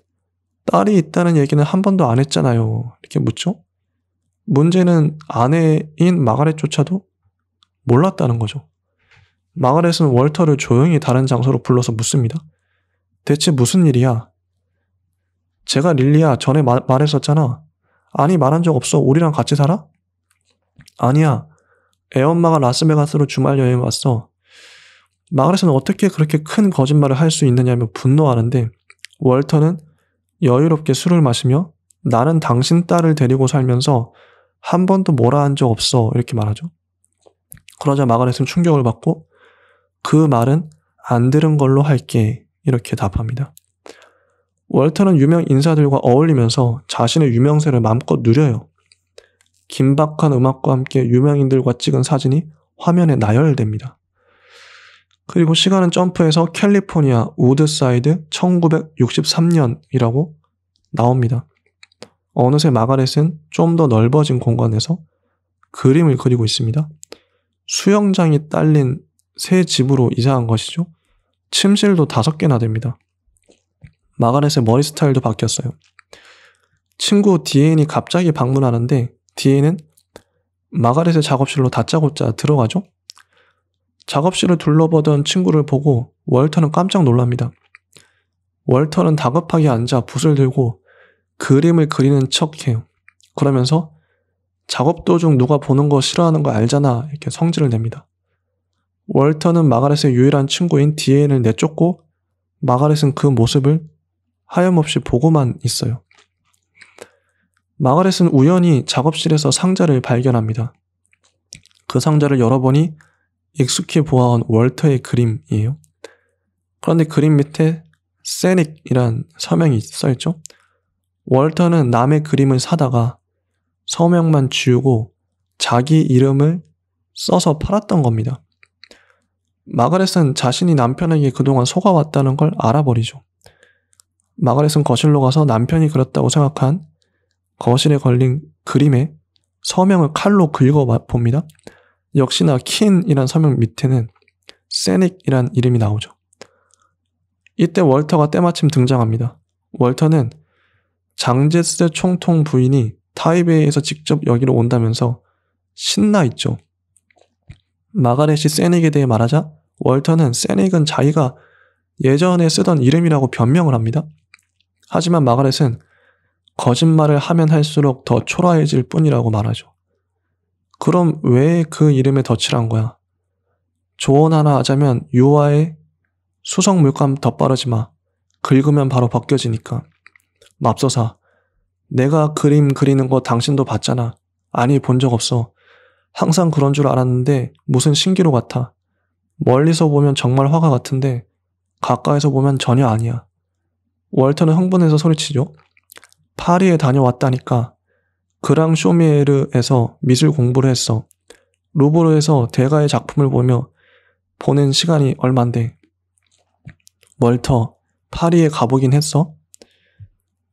딸이 있다는 얘기는 한 번도 안 했잖아요. 이렇게 묻죠. 문제는 아내인 마가렛조차도 몰랐다는 거죠. 마가렛은 월터를 조용히 다른 장소로 불러서 묻습니다. 대체 무슨 일이야? 제가 릴리야 전에 말했었잖아. 아니 말한 적 없어. 우리랑 같이 살아? 아니야. 애엄마가 라스베가스로 주말 여행 왔어. 마가렛은 어떻게 그렇게 큰 거짓말을 할 수 있느냐며 분노하는데 월터는 여유롭게 술을 마시며 나는 당신 딸을 데리고 살면서 한 번도 뭐라 한 적 없어 이렇게 말하죠. 그러자 마가렛은 충격을 받고 그 말은 안 들은 걸로 할게 이렇게 답합니다. 월터는 유명 인사들과 어울리면서 자신의 유명세를 마음껏 누려요. 긴박한 음악과 함께 유명인들과 찍은 사진이 화면에 나열됩니다. 그리고 시간은 점프해서 캘리포니아 우드사이드 1963년이라고 나옵니다. 어느새 마가렛은 좀 더 넓어진 공간에서 그림을 그리고 있습니다. 수영장이 딸린 새 집으로 이사한 것이죠. 침실도 5개나 됩니다. 마가렛의 머리 스타일도 바뀌었어요. 친구 디앤이 갑자기 방문하는데 디앤은 마가렛의 작업실로 다짜고짜 들어가죠. 작업실을 둘러보던 친구를 보고 월터는 깜짝 놀랍니다. 월터는 다급하게 앉아 붓을 들고 그림을 그리는 척해요. 그러면서 작업 도중 누가 보는 거 싫어하는 거 알잖아 이렇게 성질을 냅니다. 월터는 마가렛의 유일한 친구인 디앤을 내쫓고 마가렛은 그 모습을 하염없이 보고만 있어요. 마가렛은 우연히 작업실에서 상자를 발견합니다. 그 상자를 열어보니 익숙히 보아온 월터의 그림이에요. 그런데 그림 밑에 세닉이란 서명이 써있죠. 월터는 남의 그림을 사다가 서명만 지우고 자기 이름을 써서 팔았던 겁니다. 마가렛은 자신이 남편에게 그동안 속아왔다는 걸 알아버리죠. 마가렛은 거실로 가서 남편이 그렸다고 생각한 거실에 걸린 그림에 서명을 칼로 긁어봅니다. 역시나 킨이란 서명 밑에는 세닉이란 이름이 나오죠. 이때 월터가 때마침 등장합니다. 월터는 장제스 총통 부인이 타이베이에서 직접 여기로 온다면서 신나 있죠. 마가렛이 세닉에 대해 말하자 월터는 세닉은 자기가 예전에 쓰던 이름이라고 변명을 합니다. 하지만 마가렛은 거짓말을 하면 할수록 더 초라해질 뿐이라고 말하죠. 그럼 왜 그 이름에 덧칠한 거야? 조언 하나 하자면 유화에 수성 물감 덧바르지 마. 긁으면 바로 벗겨지니까. 맙소사, 내가 그림 그리는 거 당신도 봤잖아. 아니, 본 적 없어. 항상 그런 줄 알았는데 무슨 신기루 같아. 멀리서 보면 정말 화가 같은데 가까이서 보면 전혀 아니야. 월터는 흥분해서 소리치죠. 파리에 다녀왔다니까. 그랑 쇼미에르에서 미술 공부를 했어. 루브르에서 대가의 작품을 보며 보낸 시간이 얼만데. 월터, 파리에 가보긴 했어?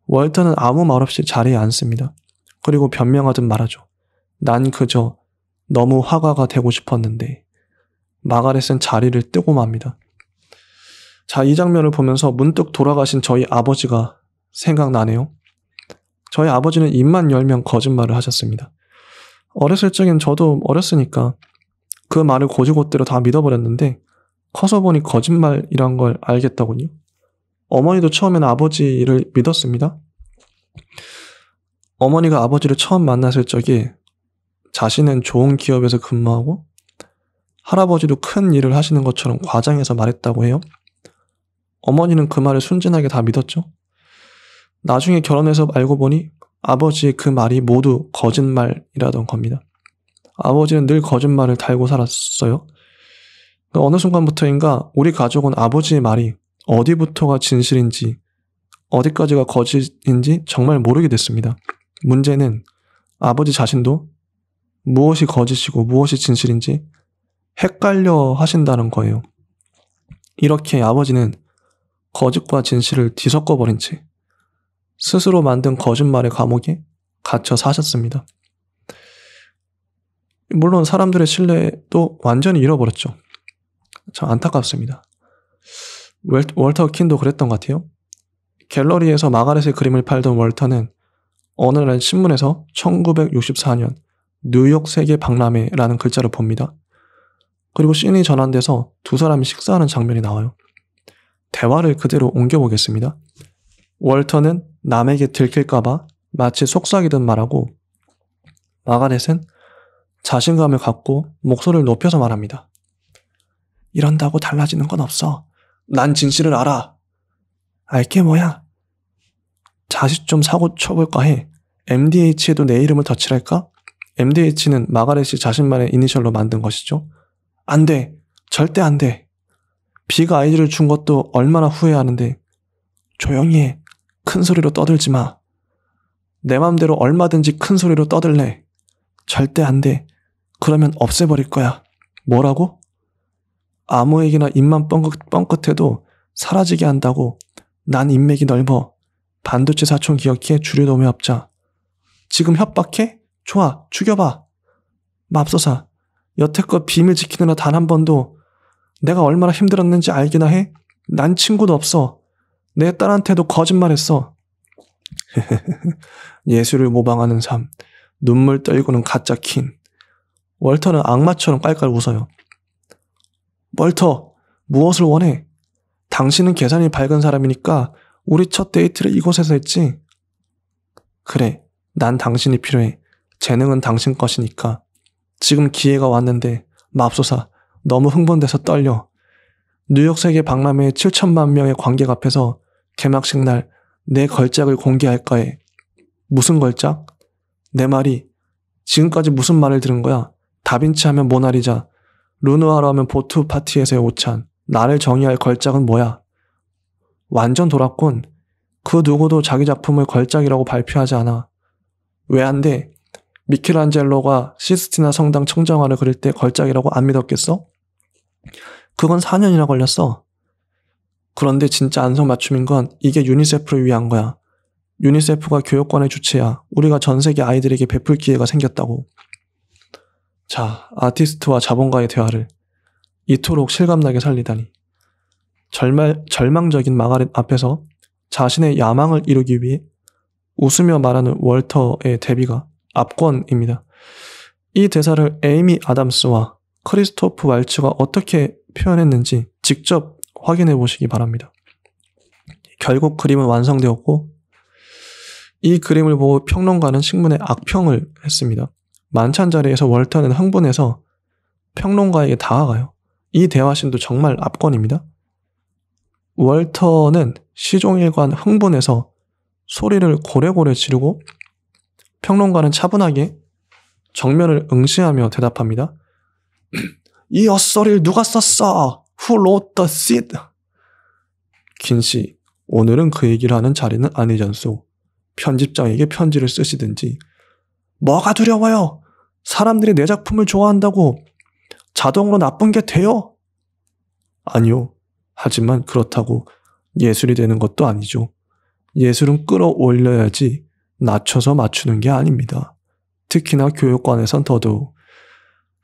월터는 아무 말 없이 자리에 앉습니다. 그리고 변명하듯 말하죠. 난 그저 너무 화가가 되고 싶었는데. 마가렛은 자리를 뜨고 맙니다. 자, 이 장면을 보면서 문득 돌아가신 저희 아버지가 생각나네요. 저희 아버지는 입만 열면 거짓말을 하셨습니다. 어렸을 적엔 저도 어렸으니까 그 말을 곧이곧대로 다 믿어버렸는데 커서 보니 거짓말이란 걸 알겠더군요. 어머니도 처음에는 아버지를 믿었습니다. 어머니가 아버지를 처음 만났을 적에 자신은 좋은 기업에서 근무하고 할아버지도 큰 일을 하시는 것처럼 과장해서 말했다고 해요. 어머니는 그 말을 순진하게 다 믿었죠. 나중에 결혼해서 알고 보니 아버지의 그 말이 모두 거짓말이라던 겁니다. 아버지는 늘 거짓말을 달고 살았어요. 어느 순간부터인가 우리 가족은 아버지의 말이 어디부터가 진실인지 어디까지가 거짓인지 정말 모르게 됐습니다. 문제는 아버지 자신도 무엇이 거짓이고 무엇이 진실인지 헷갈려 하신다는 거예요. 이렇게 아버지는 거짓과 진실을 뒤섞어 버린 채 스스로 만든 거짓말의 감옥에 갇혀 사셨습니다. 물론 사람들의 신뢰도 완전히 잃어버렸죠. 참 안타깝습니다. 월터 킨도 그랬던 것 같아요. 갤러리에서 마가렛의 그림을 팔던 월터는 어느 날 신문에서 1964년 뉴욕 세계 박람회라는 글자를 봅니다. 그리고 씬이 전환돼서 두 사람이 식사하는 장면이 나와요. 대화를 그대로 옮겨보겠습니다. 월터는 남에게 들킬까봐 마치 속삭이듯 말하고 마가렛은 자신감을 갖고 목소리를 높여서 말합니다. 이런다고 달라지는 건 없어. 난 진실을 알아. 알게 뭐야? 자식 좀 사고 쳐볼까 해. MDH에도 내 이름을 덧칠할까? MDH는 마가렛이 자신만의 이니셜로 만든 것이죠. 안 돼. 절대 안 돼. 비가 아이디를 준 것도 얼마나 후회하는데. 조용히 해. 큰 소리로 떠들지 마. 내 맘대로 얼마든지 큰 소리로 떠들래. 절대 안 돼. 그러면 없애버릴 거야. 뭐라고? 아무에게나 입만 뻥끗해도 사라지게 한다고. 난 인맥이 넓어. 반도체 사촌 기억해. 주류놈의 업자. 지금 협박해? 좋아. 죽여봐. 맙소사. 여태껏 비밀 지키느라 단 한 번도 내가 얼마나 힘들었는지 알기나 해? 난 친구도 없어. 내 딸한테도 거짓말했어. 예술을 모방하는 삶. 눈물 떨구는 가짜 킨. 월터는 악마처럼 깔깔 웃어요. 월터, 무엇을 원해? 당신은 계산이 밝은 사람이니까 우리 첫 데이트를 이곳에서 했지? 그래, 난 당신이 필요해. 재능은 당신 것이니까. 지금 기회가 왔는데 맙소사, 너무 흥분돼서 떨려. 뉴욕 세계 박람회 7천만 명의 관객 앞에서 개막식 날 내 걸작을 공개할까 해. 무슨 걸작? 내 말이 지금까지 무슨 말을 들은 거야? 다빈치 하면 모나리자, 르누아르 하면 보트 파티에서의 오찬. 나를 정의할 걸작은 뭐야? 완전 돌았군. 그 누구도 자기 작품을 걸작이라고 발표하지 않아. 왜 안 돼? 미켈란젤로가 시스티나 성당 청정화를 그릴 때 걸작이라고 안 믿었겠어? 그건 4년이나 걸렸어. 그런데 진짜 안성맞춤인 건 이게 유니세프를 위한 거야. 유니세프가 교육권의 주체야. 우리가 전 세계 아이들에게 베풀 기회가 생겼다고. 자, 아티스트와 자본가의 대화를 이토록 실감나게 살리다니. 절망적인 마가렛 앞에서 자신의 야망을 이루기 위해 웃으며 말하는 월터의 대비가 압권입니다. 이 대사를 에이미 아담스와 크리스토프 왈츠가 어떻게 표현했는지 직접 확인해 보시기 바랍니다. 결국 그림은 완성되었고 이 그림을 보고 평론가는 신문에 악평을 했습니다. 만찬 자리에서 월터는 흥분해서 평론가에게 다가가요. 이 대화신도 정말 압권입니다. 월터는 시종일관 흥분해서 소리를 고래고래 지르고 평론가는 차분하게 정면을 응시하며 대답합니다. 이 헛소리를 누가 썼어? Who wrote the seed? 긴씨, 오늘은 그 얘기를 하는 자리는 아니잖소. 편집장에게 편지를 쓰시든지. 뭐가 두려워요? 사람들이 내 작품을 좋아한다고 자동으로 나쁜 게 돼요? 아니요. 하지만 그렇다고 예술이 되는 것도 아니죠. 예술은 끌어올려야지 낮춰서 맞추는 게 아닙니다. 특히나 교육관에선 더더욱.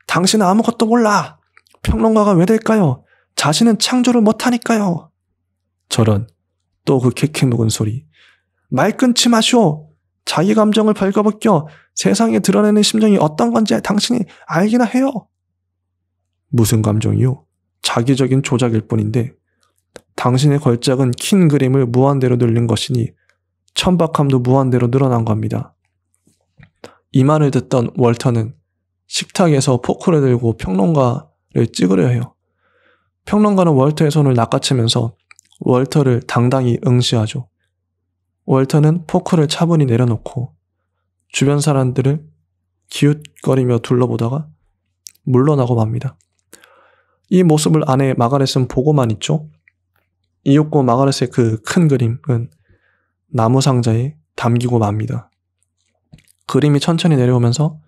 당신은 아무것도 몰라. 평론가가 왜 될까요? 자신은 창조를 못하니까요. 저런, 또 그 캐캐 묵은 소리. 말 끊지 마시오. 자기 감정을 벌거벗겨 세상에 드러내는 심정이 어떤 건지 당신이 알기나 해요. 무슨 감정이요? 자기적인 조작일 뿐인데 당신의 걸작은 긴 그림을 무한대로 늘린 것이니 천박함도 무한대로 늘어난 겁니다. 이 말을 듣던 월터는 식탁에서 포크를 들고 평론가를 찍으려 해요. 평론가는 월터의 손을 낚아채면서 월터를 당당히 응시하죠. 월터는 포크를 차분히 내려놓고 주변 사람들을 기웃거리며 둘러보다가 물러나고 맙니다. 이 모습을 아내 마가렛은 보고만 있죠. 이윽고 마가렛의 그 큰 그림은 나무 상자에 담기고 맙니다. 그림이 천천히 내려오면서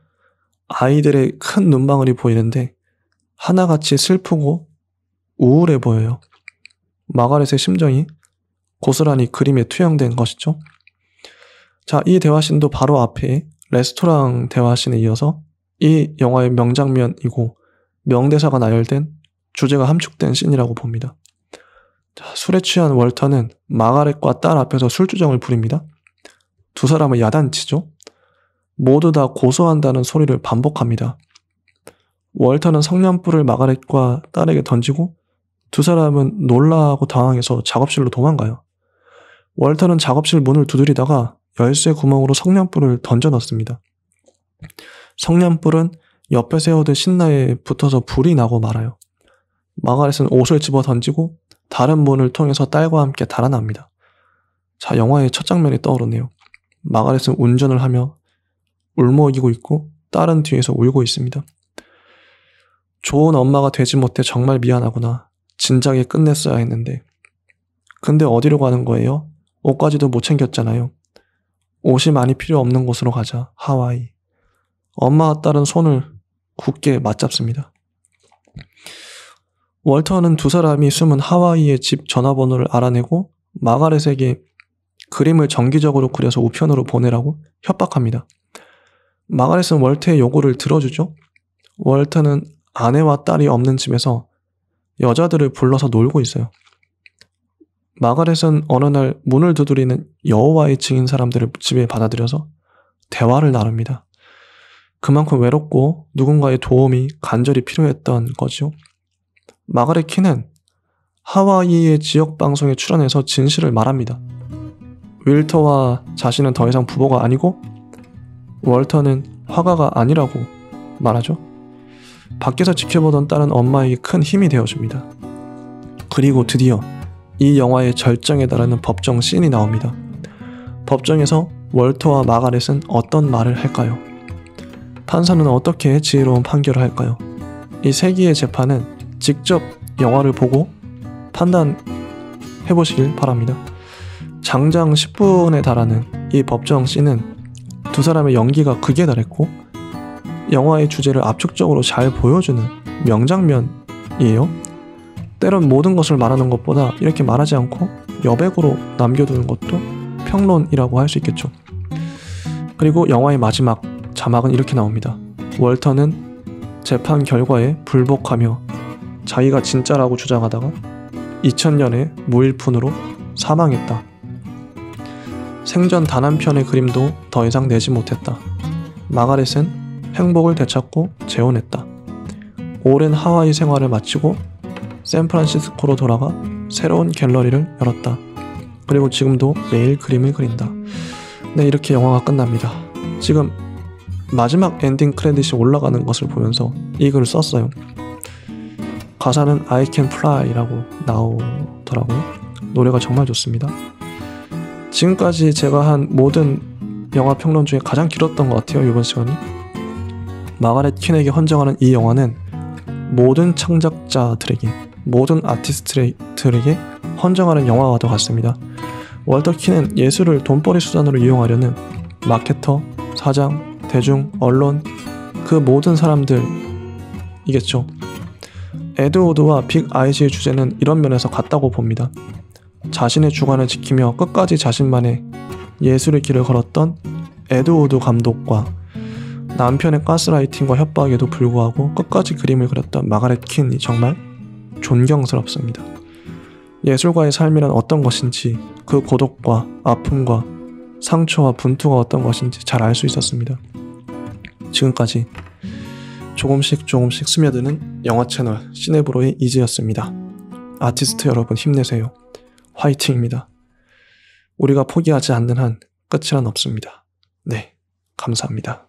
아이들의 큰 눈망울이 보이는데 하나같이 슬프고 우울해 보여요. 마가렛의 심정이 고스란히 그림에 투영된 것이죠. 자, 이 대화씬도 바로 앞에 레스토랑 대화씬에 이어서 이 영화의 명장면이고 명대사가 나열된 주제가 함축된 씬이라고 봅니다. 자, 술에 취한 월터는 마가렛과 딸 앞에서 술주정을 부립니다. 두 사람을 야단치죠. 모두 다 고소한다는 소리를 반복합니다. 월터는 성냥불을 마가렛과 딸에게 던지고 두 사람은 놀라고 당황해서 작업실로 도망가요. 월터는 작업실 문을 두드리다가 열쇠 구멍으로 성냥불을 던져 넣습니다. 성냥불은 옆에 세워둔 신라에 붙어서 불이 나고 말아요. 마가렛은 옷을 집어 던지고 다른 문을 통해서 딸과 함께 달아납니다. 자, 영화의 첫 장면이 떠오르네요. 마가렛은 운전을 하며 울먹이고 있고 딸은 뒤에서 울고 있습니다. 좋은 엄마가 되지 못해 정말 미안하구나. 진작에 끝냈어야 했는데. 근데 어디로 가는 거예요? 옷까지도 못 챙겼잖아요. 옷이 많이 필요 없는 곳으로 가자. 하와이. 엄마와 딸은 손을 굳게 맞잡습니다. 월터는 두 사람이 숨은 하와이의 집 전화번호를 알아내고 마가렛에게 그림을 정기적으로 그려서 우편으로 보내라고 협박합니다. 마가렛은 월터의 요구를 들어주죠. 월터는 아내와 딸이 없는 집에서 여자들을 불러서 놀고 있어요. 마가렛은 어느 날 문을 두드리는 여호와의 증인 사람들을 집에 받아들여서 대화를 나눕니다. 그만큼 외롭고 누군가의 도움이 간절히 필요했던 거죠. 마가렛 키는 하와이의 지역 방송에 출연해서 진실을 말합니다. 윌터와 자신은 더 이상 부부가 아니고 월터는 화가가 아니라고 말하죠. 밖에서 지켜보던 딸은 엄마에게 큰 힘이 되어줍니다. 그리고 드디어 이 영화의 절정에 달하는 법정 씬이 나옵니다. 법정에서 월터와 마가렛은 어떤 말을 할까요? 판사는 어떻게 지혜로운 판결을 할까요? 이 세기의 재판은 직접 영화를 보고 판단해보시길 바랍니다. 장장 10분에 달하는 이 법정 씬은 두 사람의 연기가 극에 달했고 영화의 주제를 압축적으로 잘 보여주는 명장면이에요. 때론 모든 것을 말하는 것보다 이렇게 말하지 않고 여백으로 남겨두는 것도 평론이라고 할 수 있겠죠. 그리고 영화의 마지막 자막은 이렇게 나옵니다. 월터는 재판 결과에 불복하며 자기가 진짜라고 주장하다가 2000년에 무일푼으로 사망했다. 생전 단 한 편의 그림도 더 이상 내지 못했다. 마가렛은 행복을 되찾고 재혼했다. 오랜 하와이 생활을 마치고 샌프란시스코로 돌아가 새로운 갤러리를 열었다. 그리고 지금도 매일 그림을 그린다. 네, 이렇게 영화가 끝납니다. 지금 마지막 엔딩 크레딧이 올라가는 것을 보면서 이 글을 썼어요. 가사는 I can fly라고 나오더라고요. 노래가 정말 좋습니다. 지금까지 제가 한 모든 영화 평론 중에 가장 길었던 것 같아요, 이번 시간이. 마가렛 퀸에게 헌정하는 이 영화는 모든 창작자들에게, 모든 아티스트들에게 헌정하는 영화와도 같습니다. 월터 퀸은 예술을 돈벌이 수단으로 이용하려는 마케터, 사장, 대중, 언론, 그 모든 사람들이겠죠. 에드워드와 빅 아이즈의 주제는 이런 면에서 같다고 봅니다. 자신의 주관을 지키며 끝까지 자신만의 예술의 길을 걸었던 에드워드 감독과 남편의 가스라이팅과 협박에도 불구하고 끝까지 그림을 그렸던 마가렛 퀸이 정말 존경스럽습니다. 예술가의 삶이란 어떤 것인지, 그 고독과 아픔과 상처와 분투가 어떤 것인지 잘 알 수 있었습니다. 지금까지 조금씩 스며드는 영화 채널 시네브로의 이지였습니다. 아티스트 여러분 힘내세요. 화이팅입니다. 우리가 포기하지 않는 한 끝이란 없습니다. 네, 감사합니다.